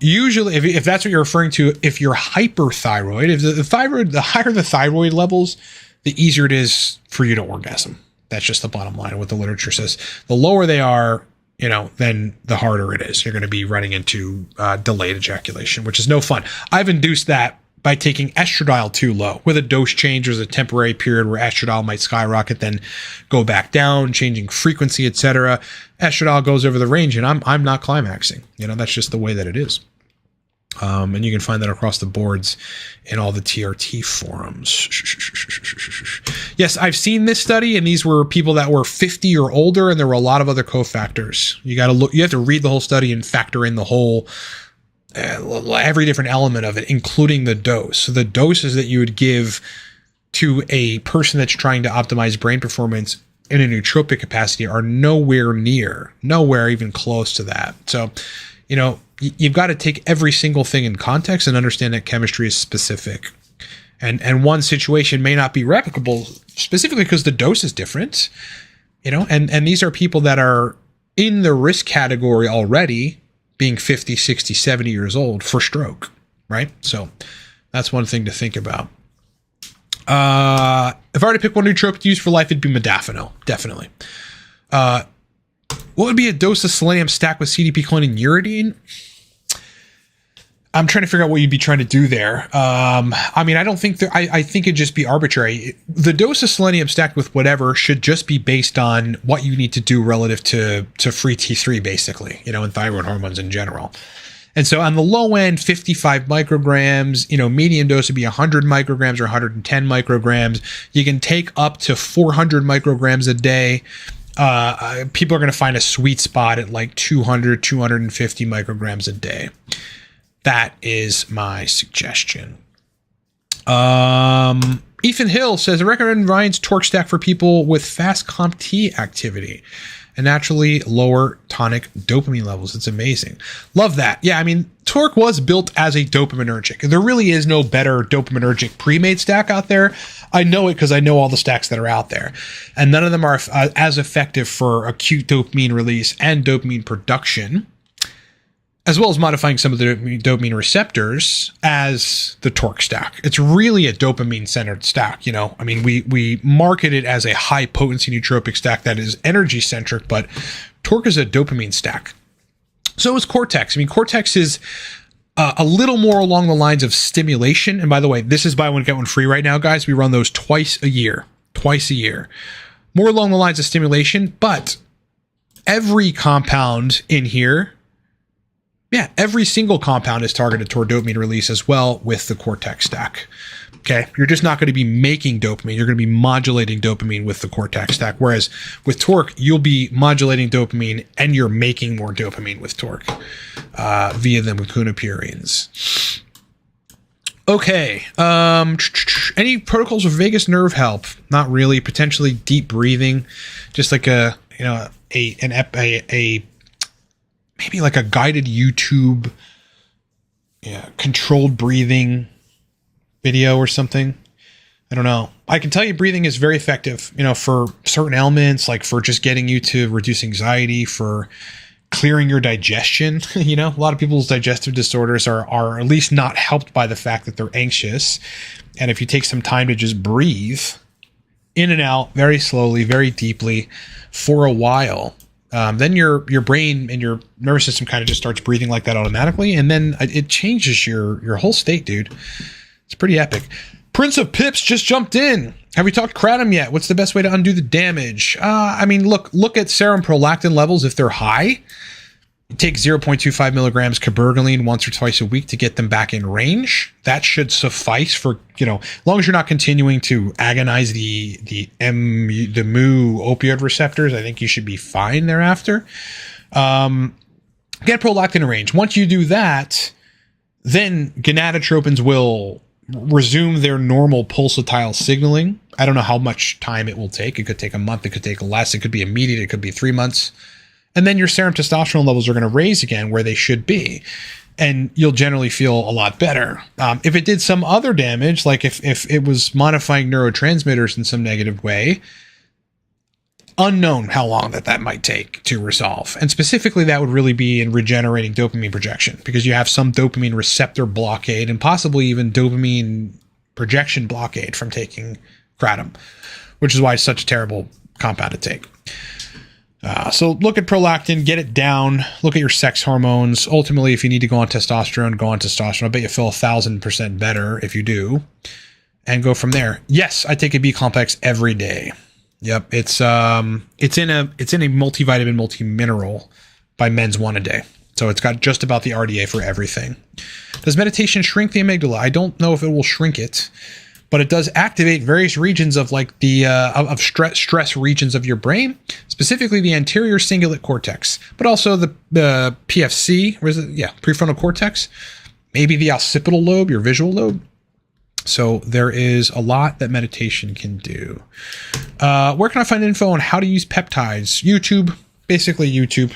A: Usually if that's what you're referring to, if you're hyperthyroid, if the higher the thyroid levels, the easier it is for you to orgasm. That's just the bottom line of what the literature says. The lower they are, then the harder it is. You're going to be running into delayed ejaculation, which is no fun. I've induced that by taking estradiol too low. With a dose change, there's a temporary period where estradiol might skyrocket, then go back down, changing frequency, etc. Estradiol goes over the range, and I'm not climaxing. That's just the way that it is. And you can find that across the boards in all the TRT forums. Yes, I've seen this study, and these were people that were 50 or older, and there were a lot of other cofactors. You have to read the whole study and factor in the whole every different element of it, including the dose. So the doses that you would give to a person that's trying to optimize brain performance in a nootropic capacity are nowhere even close to that. So, you've got to take every single thing in context and understand that chemistry is specific. And one situation may not be replicable specifically because the dose is different, and these are people that are in the risk category already, being 50, 60, 70 years old for stroke, right? So that's one thing to think about. If I were to pick one nootropic to use for life, it'd be modafinil, definitely. What would be a dose of selenium stacked with CDP, choline, and uridine? I'm trying to figure out what you'd be trying to do there. I don't think I think it'd just be arbitrary. The dose of selenium stacked with whatever should just be based on what you need to do relative to free T3, basically, and thyroid hormones in general. And so on the low end, 55 micrograms, medium dose would be 100 micrograms or 110 micrograms. You can take up to 400 micrograms a day. People are going to find a sweet spot at like 200, 250 micrograms a day. That is my suggestion. Ethan Hill says, I recommend Ryan's Torque Stack for people with fast CompT activity and naturally lower tonic dopamine levels. It's amazing. Love that. Yeah, Torque was built as a dopaminergic. There really is no better dopaminergic pre-made stack out there. I know it because I know all the stacks that are out there. And none of them are as effective for acute dopamine release and dopamine production, as well as modifying some of the dopamine receptors, as the Torque stack. It's really a dopamine-centered stack, we market it as a high-potency nootropic stack that is energy-centric, but Torque is a dopamine stack. So is Cortex. Cortex is a little more along the lines of stimulation. And by the way, this is buy one, get one free right now, guys. We run those twice a year. More along the lines of stimulation, but every compound in here, every single compound is targeted toward dopamine release as well with the Cortex stack. Okay. You're just not going to be making dopamine. You're going to be modulating dopamine with the Cortex stack. Whereas with Torque, you'll be modulating dopamine and you're making more dopamine with Torque via the mucunapurines. Okay. Any protocols for vagus nerve help? Not really. Potentially deep breathing, just like maybe like a guided YouTube, controlled breathing video or something. I don't know. I can tell you breathing is very effective, for certain elements, like for just getting you to reduce anxiety, for clearing your digestion. A lot of people's digestive disorders are at least not helped by the fact that they're anxious. And if you take some time to just breathe in and out very slowly, very deeply for a while, then your brain and your nervous system kind of just starts breathing like that automatically. And then it changes your whole state, dude. It's pretty epic. Prince of Pips just jumped in. Have we talked kratom yet? What's the best way to undo the damage? Look at serum prolactin levels. If they're high, you take 0.25 milligrams cabergoline once or twice a week to get them back in range. That should suffice for, as long as you're not continuing to agonize the mu opioid receptors. I think you should be fine thereafter. Get prolactin in range. Once you do that, then gonadotropins will resume their normal pulsatile signaling. I don't know how much time it will take. It could take a month. It could take less. It could be immediate. It could be 3 months. And then your serum testosterone levels are going to raise again where they should be. And you'll generally feel a lot better. If it did some other damage, like if it was modifying neurotransmitters in some negative way, unknown how long that might take to resolve. And specifically, that would really be in regenerating dopamine projection, because you have some dopamine receptor blockade and possibly even dopamine projection blockade from taking kratom, which is why it's such a terrible compound to take. So look at prolactin, get it down, look at your sex hormones. Ultimately, if you need to go on testosterone, go on testosterone. I bet you feel 1,000% better if you do, and go from there. Yes, I take a B complex every day. Yep. It's in a multivitamin, multi-mineral by Men's One a day. So it's got just about the RDA for everything. Does meditation shrink the amygdala? I don't know if it will shrink it, but it does activate various regions of like the of stress regions of your brain, specifically the anterior cingulate cortex, but also the PFC, or is it? Yeah, prefrontal cortex, maybe the occipital lobe, your visual lobe. So there is a lot that meditation can do. Where can I find info on how to use peptides? YouTube, basically YouTube,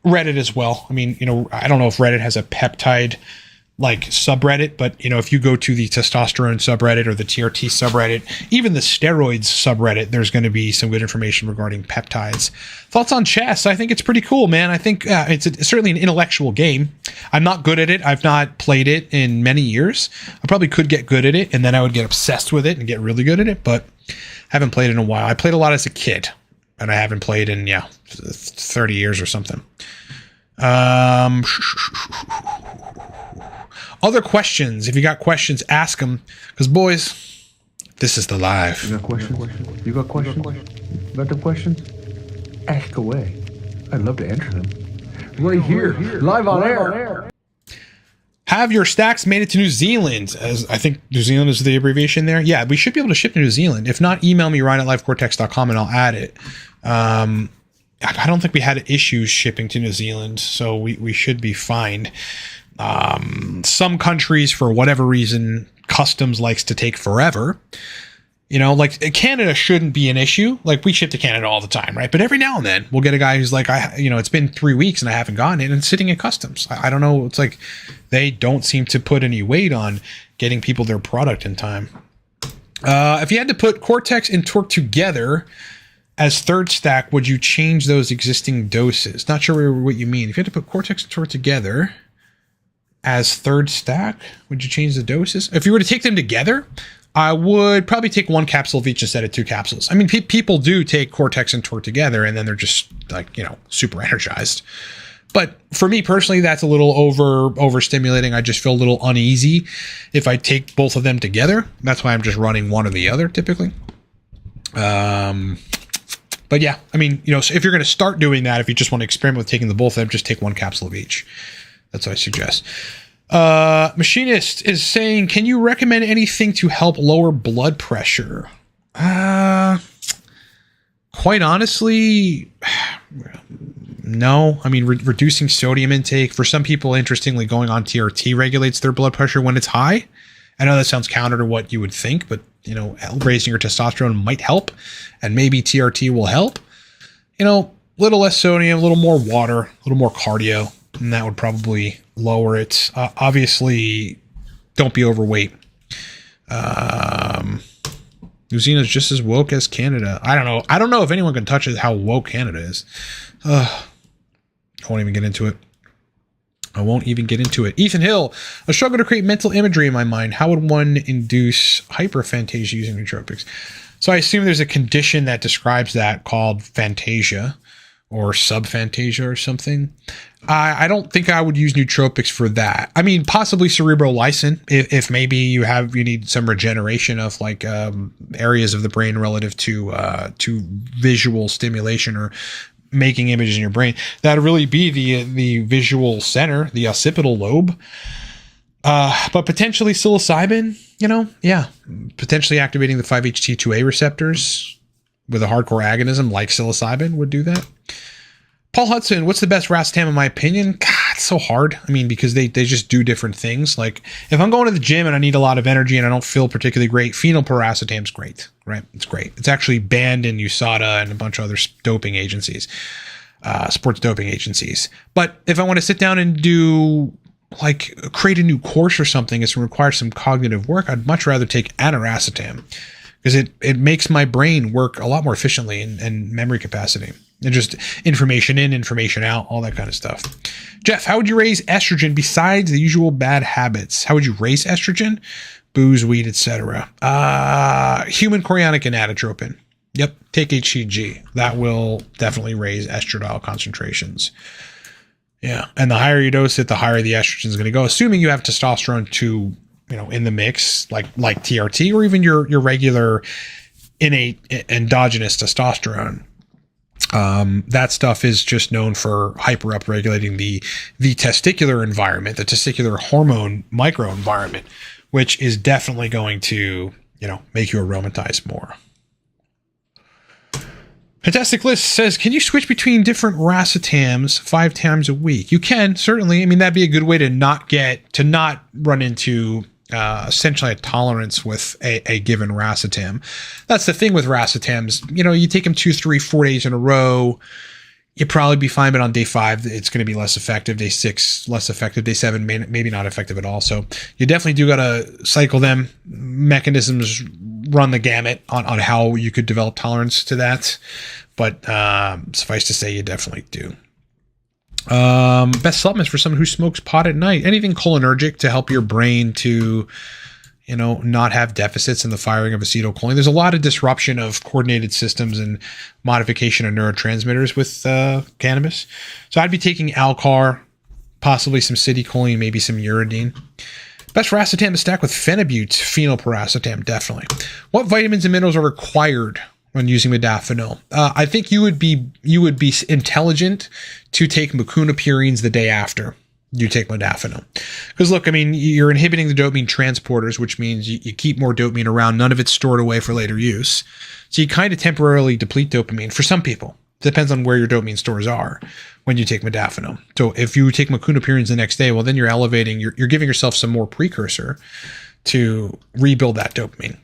A: Reddit as well. I mean, I don't know if Reddit has a peptide like subreddit, but if you go to the testosterone subreddit or the TRT subreddit, even the steroids subreddit, there's going to be some good information regarding peptides. Thoughts on chess? I think it's pretty cool, man. I think it's certainly an intellectual game. I'm not good at it. I've not played it in many years. I probably could get good at it, and then I would get obsessed with it and get really good at it, but I haven't played it in a while. I played a lot as a kid, and I haven't played in 30 years or something. Other questions. If you got questions, ask them. Because, boys, this is the live.
B: You got questions? You got questions? Got the questions? Ask away. I'd love to answer them. Right here, live on air.
A: Have your stacks made it to New Zealand? As I think New Zealand is the abbreviation there. Yeah, we should be able to ship to New Zealand. If not, email me, ryan@livecortex.com, and I'll add it. I don't think we had issues shipping to New Zealand, so we should be fine. Some countries, for whatever reason, customs likes to take forever. Like Canada shouldn't be an issue. Like we ship to Canada all the time, right? But every now and then we'll get a guy who's like, it's been 3 weeks and I haven't gotten it, and it's sitting at customs. I don't know. It's like they don't seem to put any weight on getting people their product in time. If you had to put Cortex and Torque together as third stack, would you change those existing doses? Not sure what you mean. If you had to put Cortex and Torque together as third stack, would you change the doses? If you were to take them together, I would probably take 1 capsule of each instead of 2 capsules. I mean, people do take Cortex and Torque together, and then they're just like, super energized. But for me personally, that's a little overstimulating. I just feel a little uneasy if I take both of them together. That's why I'm just running one or the other typically. But yeah, I mean, so if you're going to start doing that, if you just want to experiment with taking the both of them, just take 1 capsule of each. That's what I suggest. Machinist is saying, can you recommend anything to help lower blood pressure? Quite honestly, no. I mean, reducing sodium intake for some people, interestingly, going on TRT regulates their blood pressure when it's high. I know that sounds counter to what you would think, but raising your testosterone might help, and maybe TRT will help. Little less sodium, a little more water, a little more cardio, and that would probably lower it. Obviously, don't be overweight. New Zealand's just as woke as Canada. I don't know if anyone can touch how woke Canada is. I won't even get into it. Ethan Hill, I struggle to create mental imagery in my mind. How would one induce hyperphantasia using nootropics? So I assume there's a condition that describes that called phantasia or subphantasia or something. I don't think I would use nootropics for that. I mean, possibly cerebrolysin if maybe you need some regeneration of like areas of the brain relative to visual stimulation or making images in your brain. That'd really be the visual center, the occipital lobe. But potentially psilocybin, potentially activating the 5-HT2A receptors with a hardcore agonism like psilocybin would do that. Paul Hudson, what's the best racetam in my opinion? God, it's so hard. I mean, because they just do different things. Like if I'm going to the gym and I need a lot of energy and I don't feel particularly great, phenylpiracetam's great, right? It's great. It's actually banned in USADA and a bunch of other doping agencies, sports doping agencies. But if I want to sit down and do create a new course or something, it's going to require some cognitive work, I'd much rather take aniracetam. because it makes my brain work a lot more efficiently and memory capacity and just information in, information out, all that kind of stuff. Jeff, how would you raise estrogen besides the usual bad habits? How would you raise estrogen? Booze, weed, etc. Human chorionic gonadotropin. Yep, take HCG. That will definitely raise estradiol concentrations. Yeah, and the higher you dose it, the higher the estrogen is going to go, assuming you have testosterone to, in the mix, like TRT or even your regular innate endogenous testosterone. That stuff is just known for hyper upregulating the testicular environment, the testicular hormone microenvironment, which is definitely going to, make you aromatize more. Fantastic List says, can you switch between different racetams 5 times a week? You can, certainly. I mean, that'd be a good way to not run into essentially a tolerance with a given racetam. That's the thing with racetams. You take them 2, 3, 4 days in a row, you'd probably be fine, but on day 5, it's going to be less effective. Day 6, less effective. Day 7, maybe not effective at all. So you definitely do got to cycle them. Mechanisms run the gamut on how you could develop tolerance to that. But suffice to say, you definitely do. Best supplements for someone who smokes pot at night. Anything cholinergic to help your brain to, not have deficits in the firing of acetylcholine. There's a lot of disruption of coordinated systems and modification of neurotransmitters with cannabis. So I'd be taking Alcar, possibly some citicholine, maybe some uridine. Best racetam to stack with phenibut, phenylpiracetam, definitely. What vitamins and minerals are required when using modafinil? I think you would be intelligent to take mucunapurines the day after you take modafinil. Because look, I mean, you're inhibiting the dopamine transporters, which means you keep more dopamine around. None of it's stored away for later use. So you kind of temporarily deplete dopamine for some people. Depends on where your dopamine stores are when you take modafinil. So if you take mucunapurines the next day, well, then you're elevating, you're giving yourself some more precursor to rebuild that dopamine.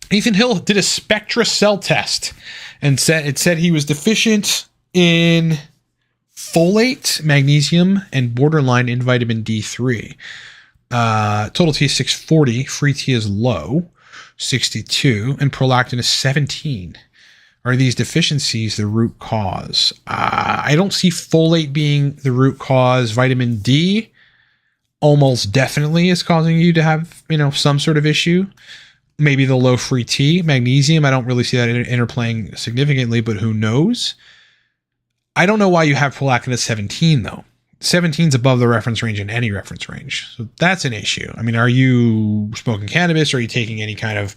A: Ethan Hill did a Spectra cell test and said he was deficient in folate, magnesium, and borderline in vitamin D3. Total T is 640, free T is low, 62, and prolactin is 17. Are these deficiencies the root cause? I don't see folate being the root cause. Vitamin D almost definitely is causing you to have, some sort of issue. Maybe the low free T. Magnesium, I don't really see that interplaying significantly, but who knows? I don't know why you have prolactin at 17, though. 17 is above the reference range in any reference range. So that's an issue. I mean, are you smoking cannabis? Are you taking any kind of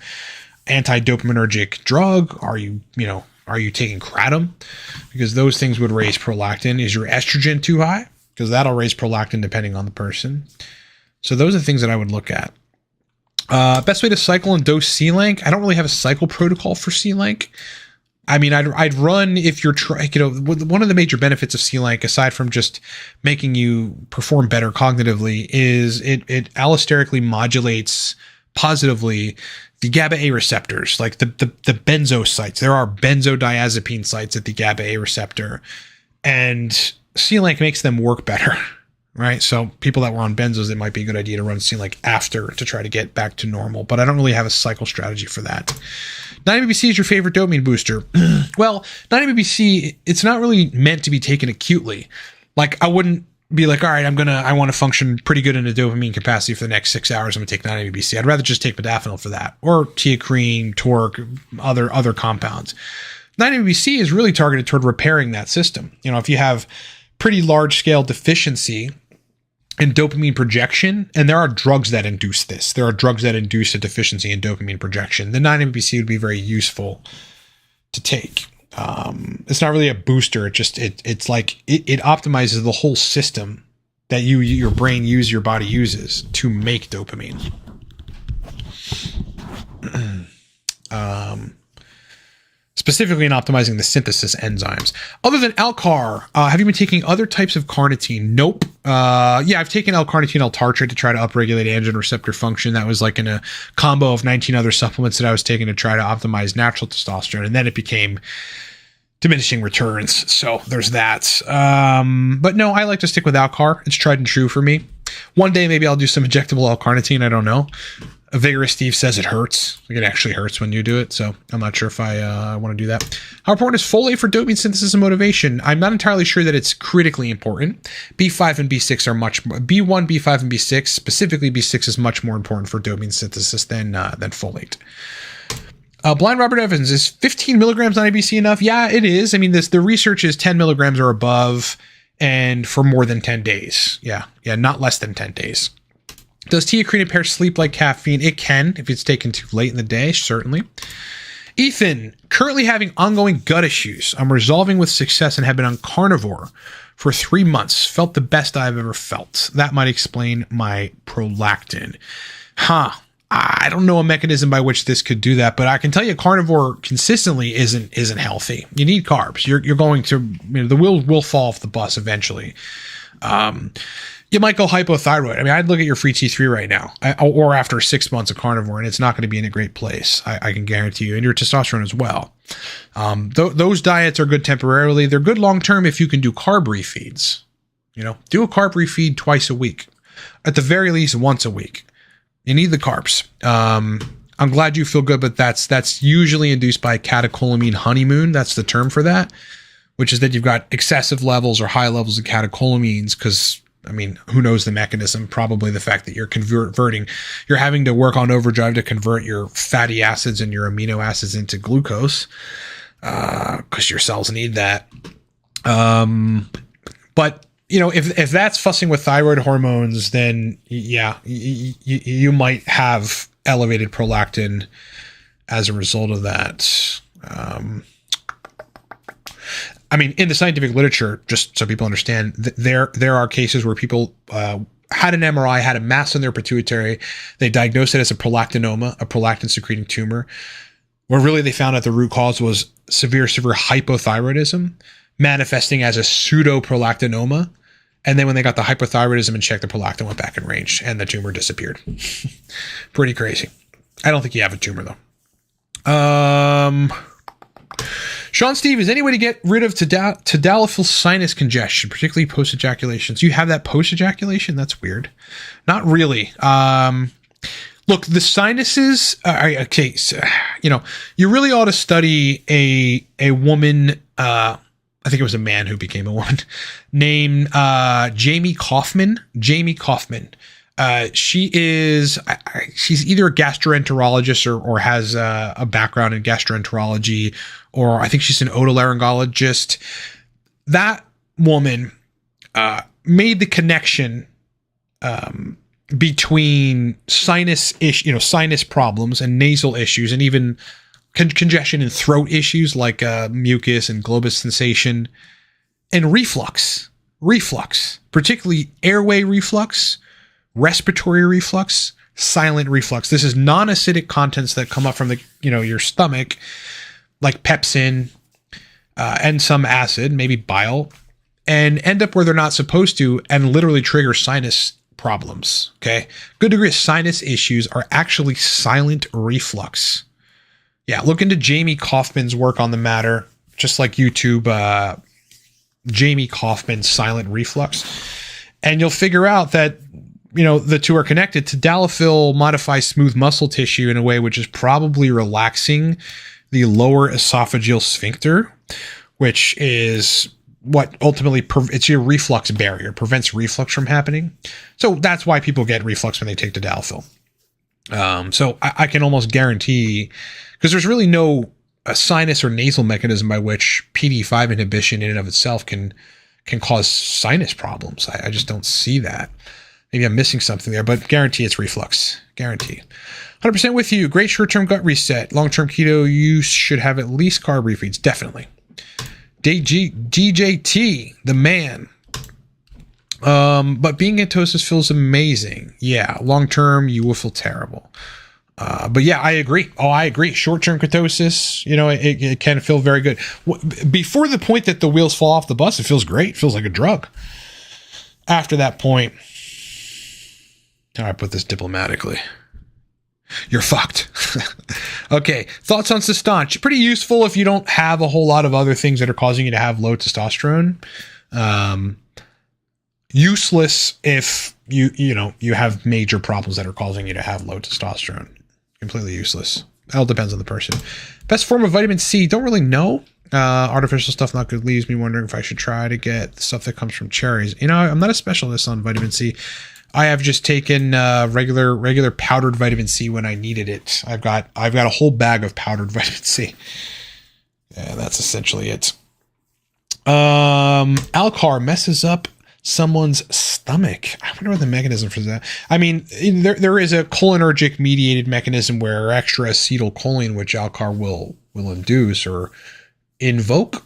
A: anti-dopaminergic drug? Are you taking kratom? Because those things would raise prolactin. Is your estrogen too high? Because that'll raise prolactin depending on the person. So those are things that I would look at. Best way to cycle and dose C-Lank. I don't really have a cycle protocol for C-Lank. I mean, I'd run if you're trying, one of the major benefits of C-Lank, aside from just making you perform better cognitively, is it allosterically modulates positively the GABA A receptors, like the benzo sites. There are benzodiazepine sites at the GABA A receptor, and C-Lank makes them work better. Right. So people that were on benzos, it might be a good idea to run C-Lank after to try to get back to normal. But I don't really have a cycle strategy for that. 9-MeBC is your favorite dopamine booster. Well, 9-MeBC, it's not really meant to be taken acutely. Like I wouldn't be like, all right, I want to function pretty good in a dopamine capacity for the next 6 hours. I'm going to take 9-MeBC. I'd rather just take modafinil for that, or teacrine, torque, other compounds. 9-MeBC is really targeted toward repairing that system. If you have pretty large scale deficiency in dopamine projection, and there are drugs that induce this. There are drugs that induce a deficiency in dopamine projection. The 9-MeBC would be very useful to take. It's not really a booster. It's like it optimizes the whole system that your brain your body uses to make dopamine. Specifically in optimizing the synthesis enzymes. Other than Alcar, have you been taking other types of carnitine? Nope. Yeah, I've taken L-carnitine L-tartrate to try to upregulate androgen receptor function. That was like in a combo of 19 other supplements that I was taking to try to optimize natural testosterone, and then it became diminishing returns. So there's that. But no, I like to stick with Alcar. It's tried and true for me. One day maybe I'll do some injectable L-carnitine. I don't know. Vigorous Steve says it hurts. Like it actually hurts when you do it. So I'm not sure if I want to do that. How important is folate for dopamine synthesis and motivation? I'm not entirely sure that it's critically important. B5 and B6 are much more. B1, B5, and B6, specifically B6 is much more important for dopamine synthesis than folate. Blind Robert Evans, is 15 milligrams on ABC enough? Yeah, it is. I mean, the research is 10 milligrams or above and for more than 10 days. Yeah, not less than 10 days. Does theacrine impair sleep like caffeine? It can, if it's taken too late in the day, certainly. Ethan, currently having ongoing gut issues. I'm resolving with success and have been on carnivore for 3 months. Felt the best I've ever felt. That might explain my prolactin. I don't know a mechanism by which this could do that, but I can tell you carnivore consistently isn't healthy. You need carbs. You're going to, the wheel will fall off the bus eventually. You might go hypothyroid. I mean, I'd look at your free T3 right now, or after 6 months of carnivore, and it's not going to be in a great place. I can guarantee you, and your testosterone as well. Those diets are good temporarily. They're good long term if you can do carb refeeds. Do a carb refeed twice a week, at the very least once a week. You need the carbs. I'm glad you feel good, but that's usually induced by catecholamine honeymoon. That's the term for that, which is that you've got excessive levels or high levels of catecholamines because, who knows the mechanism? Probably the fact that you're having to work on overdrive to convert your fatty acids and your amino acids into glucose because your cells need that. But if that's fussing with thyroid hormones, then yeah, you might have elevated prolactin as a result of that. In the scientific literature, just so people understand, there are cases where people had an MRI, had a mass in their pituitary. They diagnosed it as a prolactinoma, a prolactin secreting tumor, where really they found out the root cause was severe hypothyroidism manifesting as a pseudoprolactinoma. And then when they got the hypothyroidism and checked, the prolactin went back in range and the tumor disappeared. Pretty crazy. I don't think you have a tumor though. Sean Steve, is any way to get rid of tadalafil sinus congestion, particularly post-ejaculation? So you have that post-ejaculation? That's weird. Not really. Look, the sinuses, okay, so, you really ought to study a woman, I think it was a man who became a woman, named Jamie Kaufman. Jamie Kaufman. She's either a gastroenterologist or has a background in gastroenterology, or I think she's an otolaryngologist. That woman made the connection between sinus problems and nasal issues, and even congestion and throat issues like mucus and globus sensation, and reflux, particularly airway reflux, respiratory reflux, silent reflux. This is non-acidic contents that come up from your stomach, like pepsin and some acid, maybe bile, and end up where they're not supposed to and literally trigger sinus problems. Okay. Good degree of sinus issues are actually silent reflux. Yeah. Look into Jamie Kaufman's work on the matter, just like YouTube, Jamie Kaufman silent reflux. And you'll figure out that, the two are connected. Tadalafil modifies smooth muscle tissue in a way which is probably relaxing the lower esophageal sphincter, which is what ultimately it's your reflux barrier, prevents reflux from happening. So that's why people get reflux when they take tadalafil. So I can almost guarantee, because there's really no sinus or nasal mechanism by which PD5 inhibition in and of itself can cause sinus problems. I just don't see that. Maybe I'm missing something there, but guarantee it's reflux. Guarantee. 100% with you. Great short-term gut reset. Long-term keto, you should have at least carb refeeds. Definitely. DJT, the man. But being ketosis feels amazing. Yeah. Long-term, you will feel terrible. But yeah, I agree. I agree. Short-term ketosis, it can feel very good. Before the point that the wheels fall off the bus, it feels great. It feels like a drug. After that point, how do I put this diplomatically? You're fucked. Okay. Thoughts on Sustanch? Pretty useful if you don't have a whole lot of other things that are causing you to have low testosterone. Useless if you have major problems that are causing you to have low testosterone. Completely useless. It all depends on the person. Best form of vitamin C, don't really know. Artificial stuff not good leaves me wondering if I should try to get the stuff that comes from cherries. I'm not a specialist on vitamin C. I have just taken regular powdered vitamin C when I needed it. I've got a whole bag of powdered vitamin C. Yeah, that's essentially it. Alcar messes up someone's stomach. I wonder what the mechanism for that. I mean, there is a cholinergic mediated mechanism where extra acetylcholine, which Alcar will induce or invoke,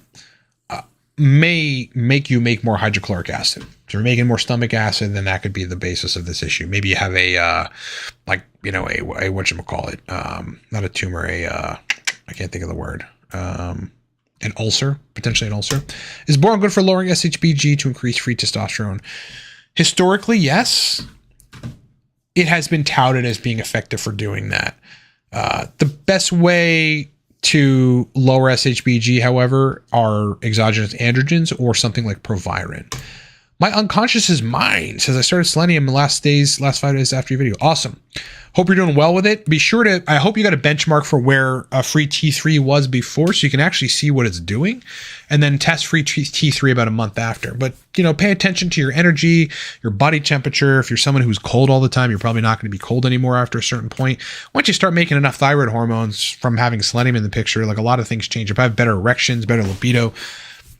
A: may make you make more hydrochloric acid. If you're making more stomach acid, then that could be the basis of this issue. Maybe you have a whatchamacallit, not a tumor, I can't think of the word. An ulcer, potentially an ulcer. Is boron good for lowering SHBG to increase free testosterone? Historically, yes. It has been touted as being effective for doing that. The best way to lower SHBG, however, are exogenous androgens or something like Proviron. My unconscious is mine, says I started selenium last 5 days after your video. Awesome. Hope you're doing well with it. Be sure to, I hope you got a benchmark for where a free T3 was before so you can actually see what it's doing, and then test free T3 about a month after. But, pay attention to your energy, your body temperature. If you're someone who's cold all the time, you're probably not going to be cold anymore after a certain point. Once you start making enough thyroid hormones from having selenium in the picture, like a lot of things change. If I have better erections, better libido,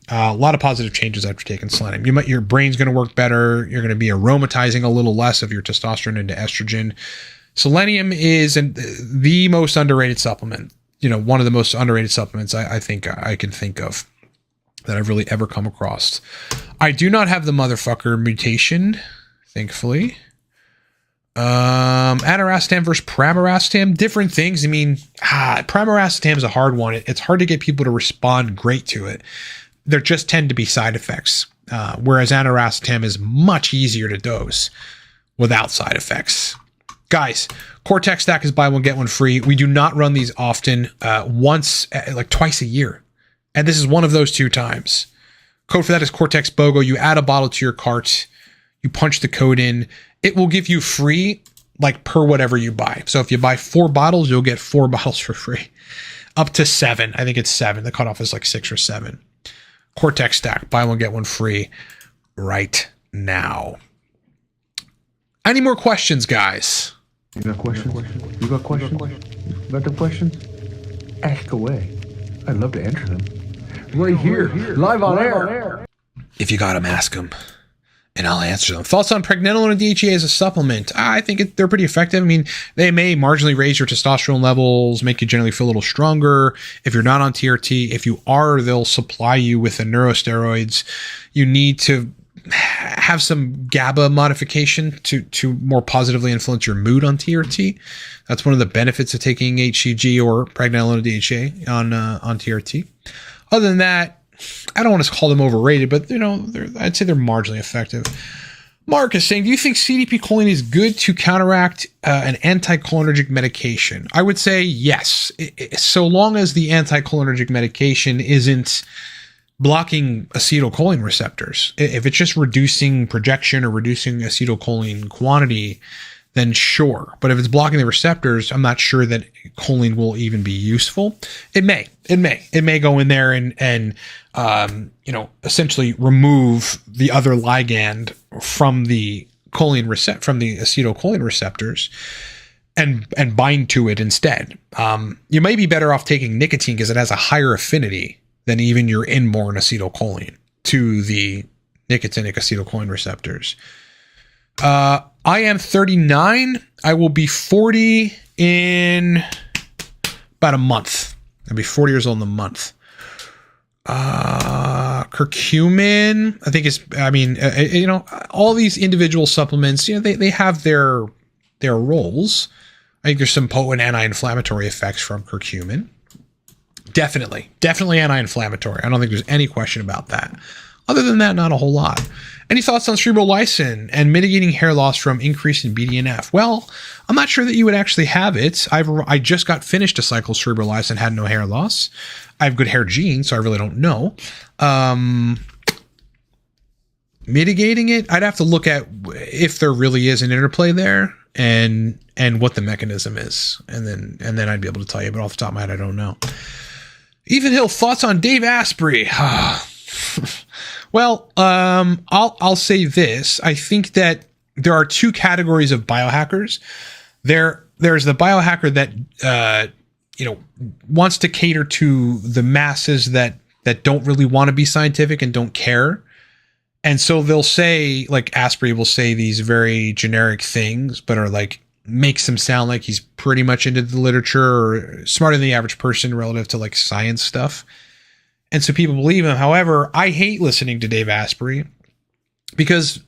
A: a lot of positive changes after taking selenium. Your brain's going to work better. You're going to be aromatizing a little less of your testosterone into estrogen. Selenium is the most underrated supplement. One of the most underrated supplements I think I can think of that I've really ever come across. I do not have the motherfucker mutation, thankfully. Anorastam versus Pramorastam, different things. I mean, Pramorastam is a hard one. It's hard to get people to respond great to it. There just tend to be side effects, whereas Anorastam is much easier to dose without side effects. Guys, Cortex stack is buy one, get one free. We do not run these often, twice a year. And this is one of those 2 times. Code for that is cortexbogo. You add a bottle to your cart, you punch the code in. It will give you free, per whatever you buy. So if you buy 4 bottles, you'll get 4 bottles for free. Up to 7. I think it's 7. The cutoff is 6 or 7. Cortex stack, buy one, get one free right now. Any more questions, guys?
B: You got questions? You got questions? Got the questions? Ask away. I'd love to answer them. Right here, live on air.
A: If you got them, ask them, and I'll answer them. Thoughts on pregnenolone and DHEA as a supplement? I think they're pretty effective. I mean, they may marginally raise your testosterone levels, make you generally feel a little stronger. If you're not on TRT, if you are, they'll supply you with the neurosteroids. You need to have some GABA modification to more positively influence your mood on TRT. That's one of the benefits of taking HCG or pregnenolone DHA on TRT. Other than that, I don't want to call them overrated, but I'd say they're marginally effective. Mark is saying, do you think CDP choline is good to counteract an anticholinergic medication? I would say yes, so long as the anticholinergic medication isn't blocking acetylcholine receptors. If it's just reducing projection or reducing acetylcholine quantity, then sure. But if it's blocking the receptors, I'm not sure that choline will even be useful. It may go in there and essentially remove the other ligand from the choline from the acetylcholine receptors and bind to it instead. You may be better off taking nicotine because it has a higher affinity than even your inborn acetylcholine to the nicotinic acetylcholine receptors. I am 39. I will be 40 in about a month. I'll be 40 years old in a month. Curcumin, I think all these individual supplements, they have their roles. I think there's some potent anti-inflammatory effects from curcumin. Definitely anti-inflammatory. I don't think there's any question about that. Other than that, not a whole lot. Any thoughts on cerebral lysin and mitigating hair loss from increase in BDNF? Well, I'm not sure that you would actually have it. I just got finished a cycle of cerebral lysin, had no hair loss. I have good hair genes, so I really don't know. mitigating it. I'd have to look at if there really is an interplay there and what the mechanism is. And then I'd be able to tell you, but off the top of my head, I don't know. Even Hill, thoughts on Dave Asprey? Well, I'll say this. I think that there are two categories of biohackers. There's the biohacker that, wants to cater to the masses that don't really want to be scientific and don't care. And so they'll say, like Asprey will say these very generic things, but are like, makes him sound like he's pretty much into the literature or smarter than the average person relative to like science stuff. And so people believe him. However, I hate listening to Dave Asprey because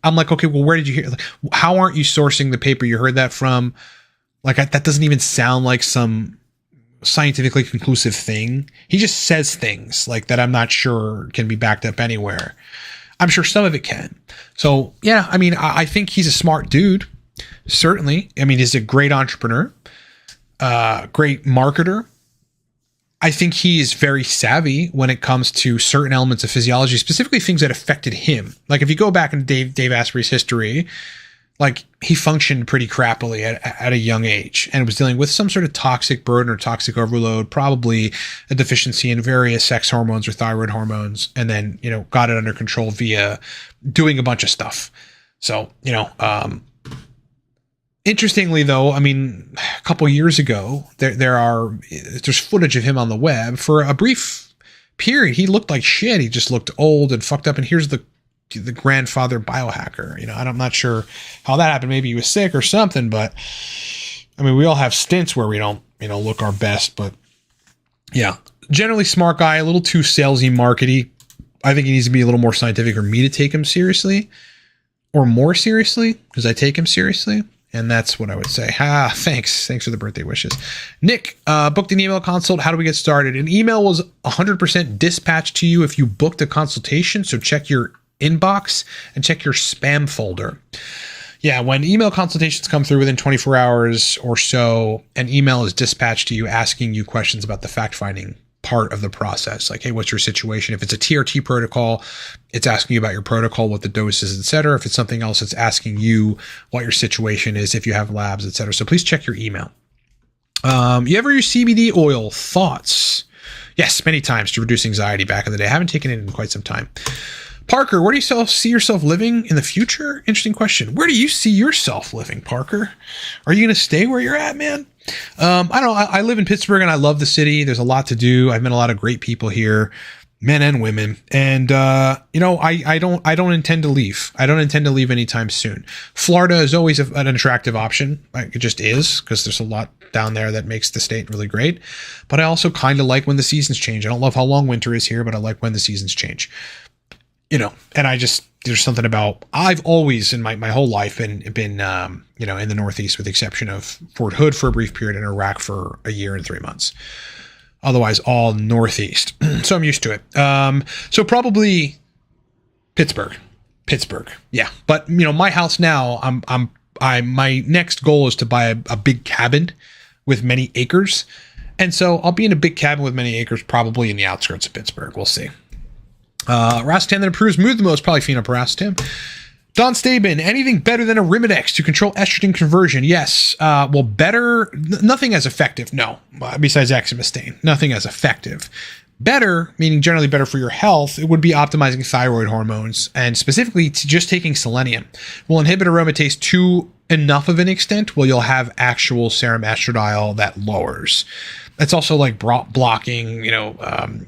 A: I'm like, okay, well, where did you hear? Like, how aren't you sourcing the paper you heard that from? Like, that doesn't even sound like some scientifically conclusive thing. He just says things like that I'm not sure can be backed up anywhere. I'm sure some of it can. So, yeah, I mean, I think he's a smart dude. Certainly. I mean, he's a great entrepreneur, great marketer. I think he is very savvy when it comes to certain elements of physiology, specifically things that affected him. Like if you go back into Dave Asprey's history, like he functioned pretty crappily at a young age and was dealing with some sort of toxic burden or toxic overload, probably a deficiency in various sex hormones or thyroid hormones, and then, got it under control via doing a bunch of stuff. So, interestingly, though, I mean, a couple years ago, there's footage of him on the web. For a brief period, he looked like shit. He just looked old and fucked up. And here's the grandfather biohacker. I'm not sure how that happened. Maybe he was sick or something. But I mean, we all have stints where we don't, look our best. But yeah, generally smart guy, a little too salesy, markety. I think he needs to be a little more scientific, or me to take him seriously, or more seriously, because I take him seriously. And that's what I would say. Thanks. Thanks for the birthday wishes. Nick, booked an email consult. How do we get started? An email was 100% dispatched to you if you booked a consultation. So check your inbox and check your spam folder. Yeah, when email consultations come through within 24 hours or so, an email is dispatched to you asking you questions about the fact-finding part of the process. Like, hey, what's your situation? If it's a TRT protocol, it's asking you about your protocol, what the dose is, et cetera. If it's something else, it's asking you what your situation is, if you have labs, et cetera. So please check your email. You ever use CBD oil? Thoughts? Yes, many times to reduce anxiety back in the day. I haven't taken it in quite some time. Parker, where do you see yourself living in the future? Interesting question. Where do you see yourself living, Parker? Are you going to stay where you're at, man? I don't know. I live in Pittsburgh and I love the city. There's a lot to do. I've met a lot of great people here, men and women. And, I don't intend to leave. I don't intend to leave anytime soon. Florida is always an attractive option. It just is, because there's a lot down there that makes the state really great. But I also kind of like when the seasons change. I don't love how long winter is here, but I like when the seasons change. And there's something about, I've always in my whole life been in the Northeast, with the exception of Fort Hood for a brief period and Iraq for a year and 3 months. Otherwise, all Northeast. So I'm used to it. So probably Pittsburgh. Yeah. But my house now, my next goal is to buy a big cabin with many acres. And so I'll be in a big cabin with many acres, probably in the outskirts of Pittsburgh. We'll see. Rastan that approves mood the most, probably phenylparastim. Don Stabin, anything better than a Arimidex to control estrogen conversion? Yes. Well, better, nothing as effective. No, besides exemestane, nothing as effective. Better, meaning generally better for your health, it would be optimizing thyroid hormones, and specifically to just taking selenium will inhibit aromatase to enough of an extent where you'll have actual serum estradiol that lowers. It's also like blocking,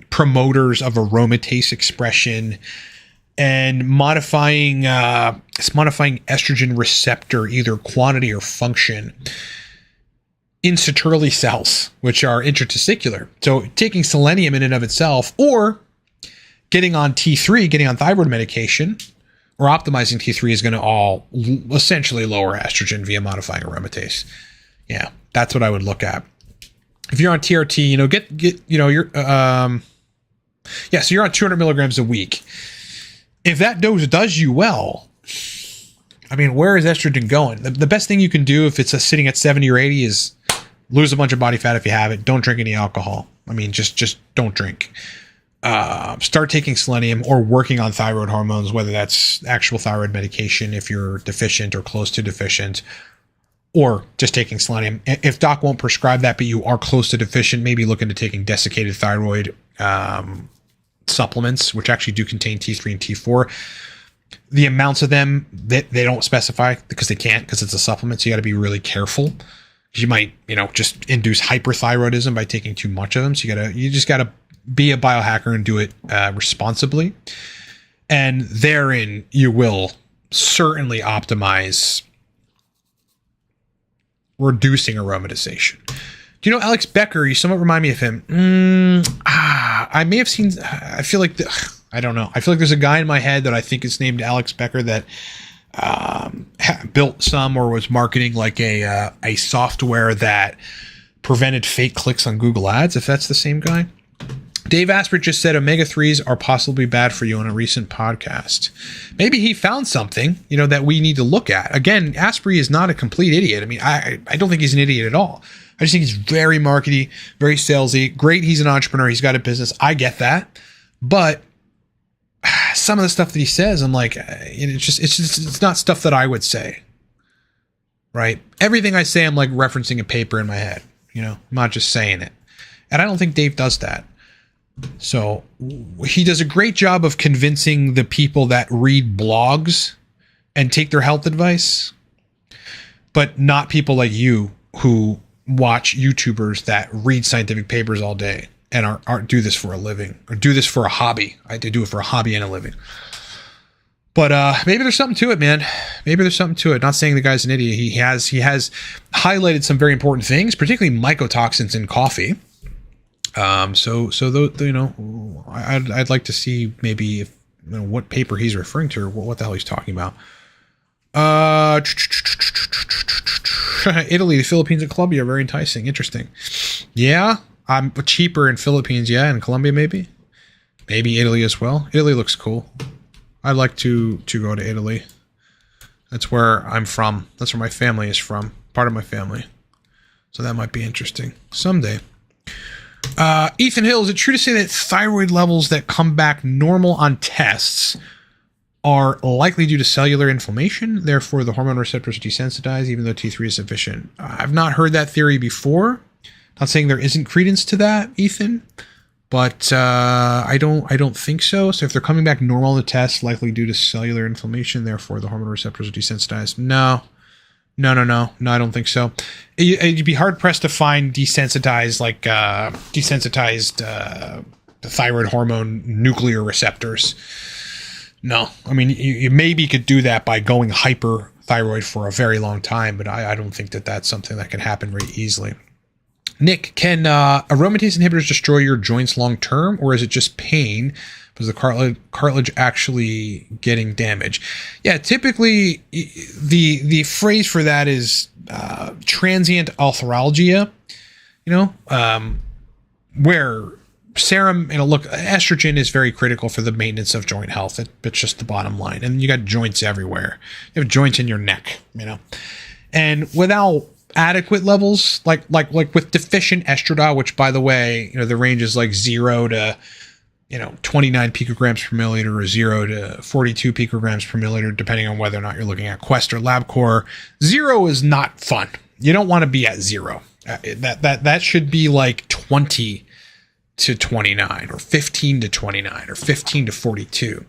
A: promoters of aromatase expression and modifying estrogen receptor, either quantity or function, in Sertoli cells, which are intratesticular. So taking selenium in and of itself, or getting on T3, getting on thyroid medication, or optimizing T3 is going to all essentially lower estrogen via modifying aromatase. Yeah, that's what I would look at. If you're on TRT, so you're on 200 milligrams a week. If that dose does you well, I mean, where is estrogen going? The best thing you can do if it's sitting at 70 or 80 is lose a bunch of body fat if you have it. Don't drink any alcohol. I mean, just don't drink. start taking selenium or working on thyroid hormones, whether that's actual thyroid medication if you're deficient or close to deficient, or just taking selenium. If doc won't prescribe that, but you are close to deficient, maybe look into taking desiccated thyroid supplements, which actually do contain T3 and T4. The amounts of them that they don't specify because they can't, because it's a supplement. So you got to be really careful. You might, just induce hyperthyroidism by taking too much of them. So you just got to be a biohacker and do it responsibly. And therein, you will certainly optimize reducing aromatization. Do you know Alex Becker? You somewhat remind me of him. I may have seen. I feel like I don't know. I feel like there's a guy in my head that I think is named Alex Becker that built some or was marketing like a software that prevented fake clicks on Google Ads. If that's the same guy. Dave Aspert just said omega-3s are possibly bad for you on a recent podcast. Maybe he found something, that we need to look at. Again, Asprey is not a complete idiot. I mean, I don't think he's an idiot at all. I just think he's very markety, very salesy. Great, he's an entrepreneur. He's got a business. I get that. But some of the stuff that he says, I'm like, it's not stuff that I would say. Right? Everything I say, I'm like referencing a paper in my head. I'm not just saying it. And I don't think Dave does that. So he does a great job of convincing the people that read blogs and take their health advice, but not people like you who watch YouTubers that read scientific papers all day and aren't do this for a living or do this for a hobby. I do it for a hobby and a living. But maybe there's something to it, man. Maybe there's something to it. Not saying the guy's an idiot. He has highlighted some very important things, particularly mycotoxins in coffee. So I'd like to see maybe if what paper he's referring to or what the hell he's talking about. Italy, the Philippines, and Colombia are very enticing. Interesting. Yeah, I'm cheaper in Philippines. Yeah, and Colombia maybe Italy as well. Italy looks cool. I'd like to go to Italy. That's where I'm from. That's where my family is from. Part of my family. So that might be interesting someday. Ethan Hill, is it true to say that thyroid levels that come back normal on tests are likely due to cellular inflammation? Therefore, the hormone receptors are desensitized, even though T3 is sufficient. I've not heard that theory before. Not saying there isn't credence to that, Ethan, but I don't think so. So if they're coming back normal on the test, likely due to cellular inflammation, therefore the hormone receptors are desensitized. No, I don't think so. You'd be hard pressed to find desensitized the thyroid hormone nuclear receptors. No, I mean, you maybe could do that by going hyperthyroid for a very long time, but I don't think that that's something that can happen very easily. Nick, can aromatase inhibitors destroy your joints long term, or is it just pain? Was the cartilage actually getting damaged? Yeah, typically the phrase for that is transient arthralgia. Where serum, look, estrogen is very critical for the maintenance of joint health. It's just the bottom line. And you got joints everywhere. You have joints in your neck, and without adequate levels, like with deficient estradiol, which by the way, the range is like 0 to 29 picograms per milliliter or 0 to 42 picograms per milliliter, depending on whether or not you're looking at Quest or LabCorp. 0 is not fun. You don't want to be at 0. That should be like 20 to 29 or 15 to 29 or 15 to 42.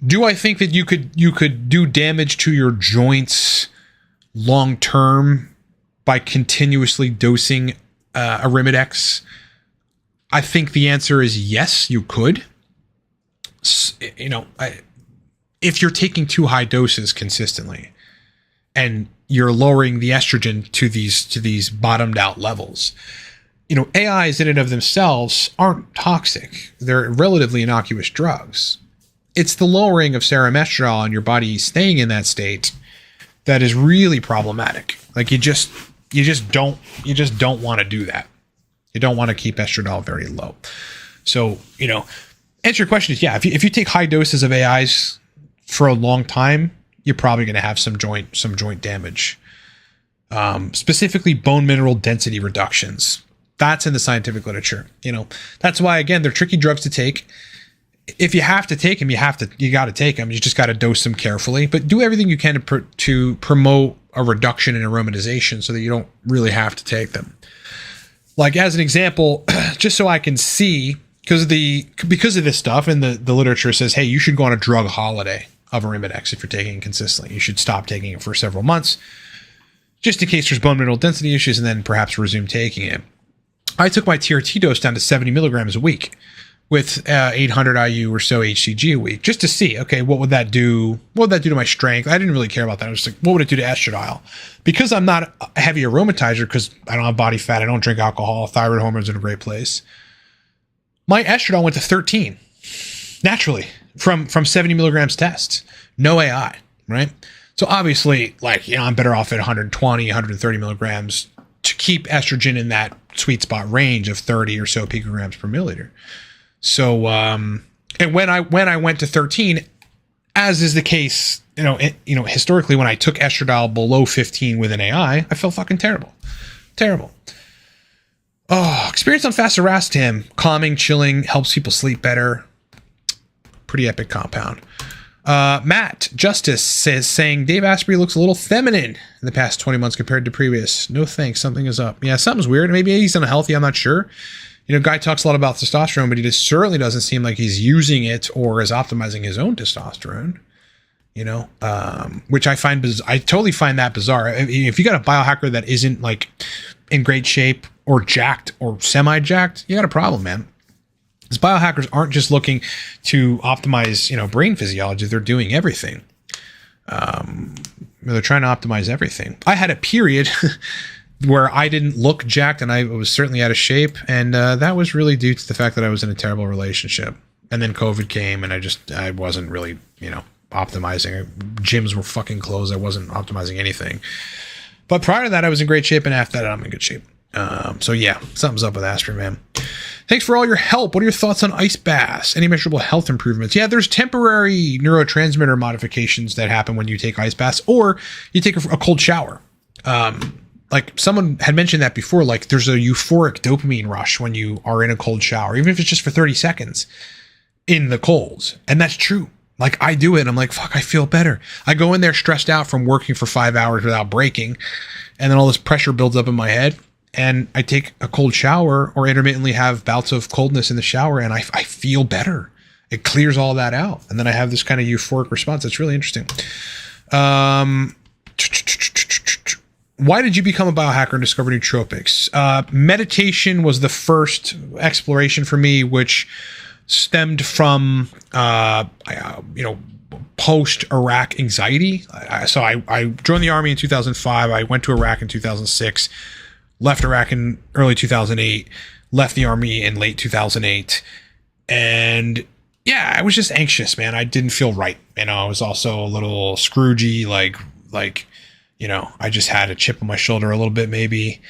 A: Do I think that you could do damage to your joints long term by continuously dosing Arimidex? I think the answer is yes, you could. If you're taking too high doses consistently and you're lowering the estrogen to these bottomed out levels, AIs in and of themselves aren't toxic. They're relatively innocuous drugs. It's the lowering of serum estradiol and your body staying in that state that is really problematic. Like you just don't want to do that. You don't want to keep estradiol very low. So, answer your question is, yeah, if you take high doses of AIs for a long time, you're probably going to have some joint damage. Specifically bone mineral density reductions. That's in the scientific literature. That's why, again, they're tricky drugs to take. If you have to take them, you got to take them. You just got to dose them carefully, but do everything you can to promote a reduction in aromatization so that you don't really have to take them. Like, as an example, just so I can see, because of this stuff, and the literature says, hey, you should go on a drug holiday of Arimidex if you're taking it consistently. You should stop taking it for several months, just in case there's bone mineral density issues, and then perhaps resume taking it. I took my TRT dose down to 70 milligrams a week with 800 IU or so HCG a week, just to see, okay, what would that do? What would that do to my strength? I didn't really care about that. I was like, what would it do to estradiol? Because I'm not a heavy aromatizer, because I don't have body fat, I don't drink alcohol, thyroid hormone's in a great place. My estradiol went to 13, naturally, from 70 milligrams test. No AI, right? So obviously, I'm better off at 120, 130 milligrams to keep estrogen in that sweet spot range of 30 or so picograms per milliliter. So, and when I went to 13, as is the case, historically, when I took estradiol below 15 with an AI, I felt fucking terrible. Oh, experience on fastorastam, calming, chilling, helps people sleep better. Pretty epic compound. Matt Justice saying Dave Asprey looks a little feminine in the past 20 months compared to previous. No thanks, something is up. Yeah, something's weird. Maybe he's unhealthy, I'm not sure. Guy talks a lot about testosterone, but he certainly doesn't seem like he's using it or is optimizing his own testosterone. Which I totally find that bizarre. If you got a biohacker that isn't in great shape or jacked or semi-jacked, you got a problem, man. Because biohackers aren't just looking to optimize, brain physiology. They're doing everything. They're trying to optimize everything. I had a period where I didn't look jacked and I was certainly out of shape. And that was really due to the fact that I was in a terrible relationship. And then COVID came and I wasn't really, optimizing. Gyms were fucking closed. I wasn't optimizing anything. But prior to that, I was in great shape. And after that, I'm in good shape. So yeah, something's up with Asprey, man. Thanks for all your help. What are your thoughts on ice baths? Any measurable health improvements? Yeah, there's temporary neurotransmitter modifications that happen when you take ice baths or you take a cold shower. Someone had mentioned that before, there's a euphoric dopamine rush when you are in a cold shower, even if it's just for 30 seconds in the colds. And that's true. I do it. I'm like, fuck, I feel better. I go in there stressed out from working for 5 hours without breaking. And then all this pressure builds up in my head. And I take a cold shower or intermittently have bouts of coldness in the shower and I feel better. It clears all that out. And then I have this kind of euphoric response. It's really interesting. Why did you become a biohacker and discover nootropics? Meditation was the first exploration for me, which stemmed from, post-Iraq anxiety. So I joined the Army in 2005. I went to Iraq in 2006. Left Iraq in early 2008, left the Army in late 2008. And yeah, I was just anxious, man. I didn't feel right. I was also a little Scroogey, I just had a chip on my shoulder a little bit, maybe,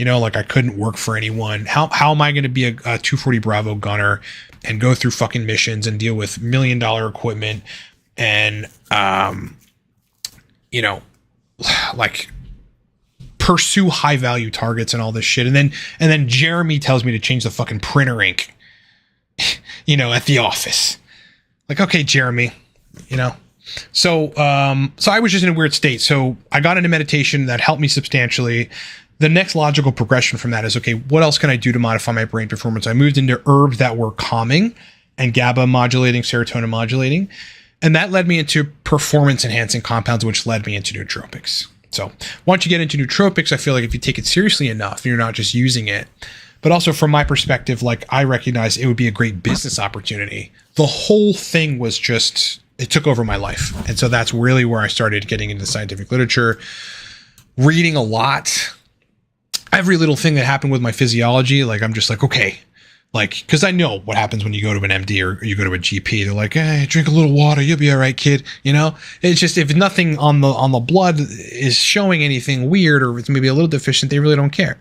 A: I couldn't work for anyone. How am I going to be a 240 Bravo gunner and go through fucking missions and deal with $1 million equipment and, pursue high value targets and all this shit. And then Jeremy tells me to change the fucking printer ink, at the office. Okay, Jeremy, So I was just in a weird state. So I got into meditation that helped me substantially. The next logical progression from that is, okay, what else can I do to modify my brain performance? I moved into herbs that were calming and GABA modulating, serotonin modulating. And that led me into performance enhancing compounds, which led me into nootropics. So once you get into nootropics, I feel like if you take it seriously enough, you're not just using it, but also from my perspective, I recognize it would be a great business opportunity. The whole thing was it took over my life. And so that's really where I started getting into scientific literature, reading a lot, every little thing that happened with my physiology. I'm just okay, because I know what happens when you go to an MD or you go to a GP. They're like, hey, drink a little water, you'll be all right, kid. It's just, if nothing on the blood is showing anything weird or it's maybe a little deficient, they really don't care.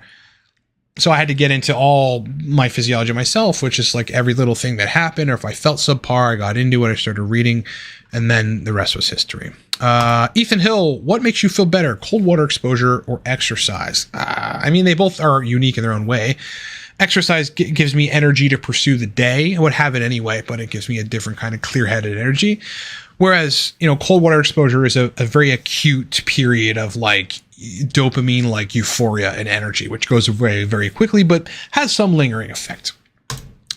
A: So I had to get into all my physiology myself, which is every little thing that happened, or if I felt subpar, I got into it, I started reading, and then the rest was history. Ethan Hill, what makes you feel better, cold water exposure or exercise? They both are unique in their own way. Exercise gives me energy to pursue the day. I would have it anyway, but it gives me a different kind of clear-headed energy. Whereas, cold water exposure is a very acute period of like dopamine, like euphoria and energy, which goes very, very quickly, but has some lingering effect.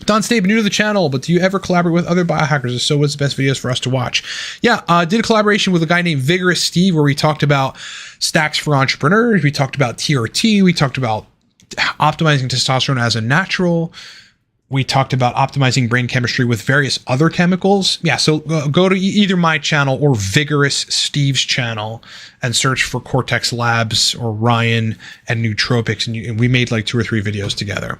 A: Don Stabe, new to the channel, but do you ever collaborate with other biohackers? If so, what's the best videos for us to watch? Yeah, did a collaboration with a guy named Vigorous Steve where we talked about stacks for entrepreneurs. We talked about TRT. We talked about optimizing testosterone as a natural. We talked about optimizing brain chemistry with various other chemicals. Yeah, so go to either my channel or Vigorous Steve's channel and search for Cortex Labs or Ryan and Nootropics. And we made like 2 or 3 videos together.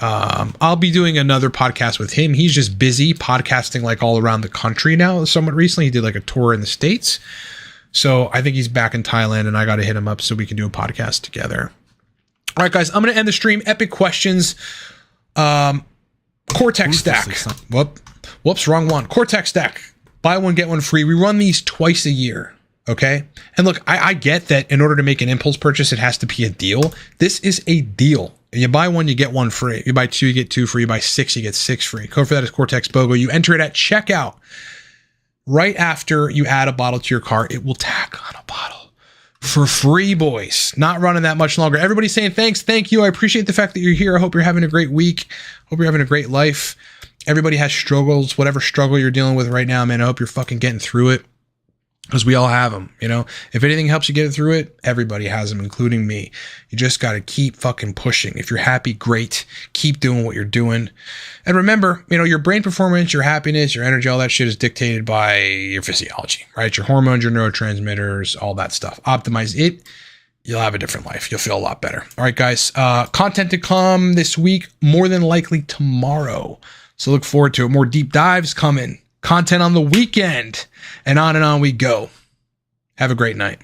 A: I'll be doing another podcast with him. He's just busy podcasting like all around the country now. Somewhat recently, he did like a tour in the States. So I think he's back in Thailand and I got to hit him up so we can do a podcast together. All right, guys, I'm going to end the stream. Epic questions. Cortex stack. Whoops, wrong one. Cortex stack. Buy one, get one free. We run these twice a year. Okay. And look, I get that in order to make an impulse purchase, it has to be a deal. This is a deal. You buy one, you get one free. You buy 2, you get 2 free. You buy 6, you get 6 free. Code for that is cortexbogo. You enter it at checkout. Right after you add a bottle to your cart, it will tack on a bottle for free, boys. Not running that much longer. Everybody's saying thanks. Thank you. I appreciate the fact that you're here. I hope you're having a great week. Hope you're having a great life. Everybody has struggles, whatever struggle you're dealing with right now, man. I hope you're fucking getting through it. Because we all have them, If anything helps you get through it, everybody has them, including me. You just got to keep fucking pushing. If you're happy, great. Keep doing what you're doing. And remember, your brain performance, your happiness, your energy, all that shit is dictated by your physiology, right? Your hormones, your neurotransmitters, all that stuff. Optimize it. You'll have a different life. You'll feel a lot better. All right, guys. Content to come this week, more than likely tomorrow. So look forward to it. More deep dives coming. Content on the weekend, and on we go. Have a great night.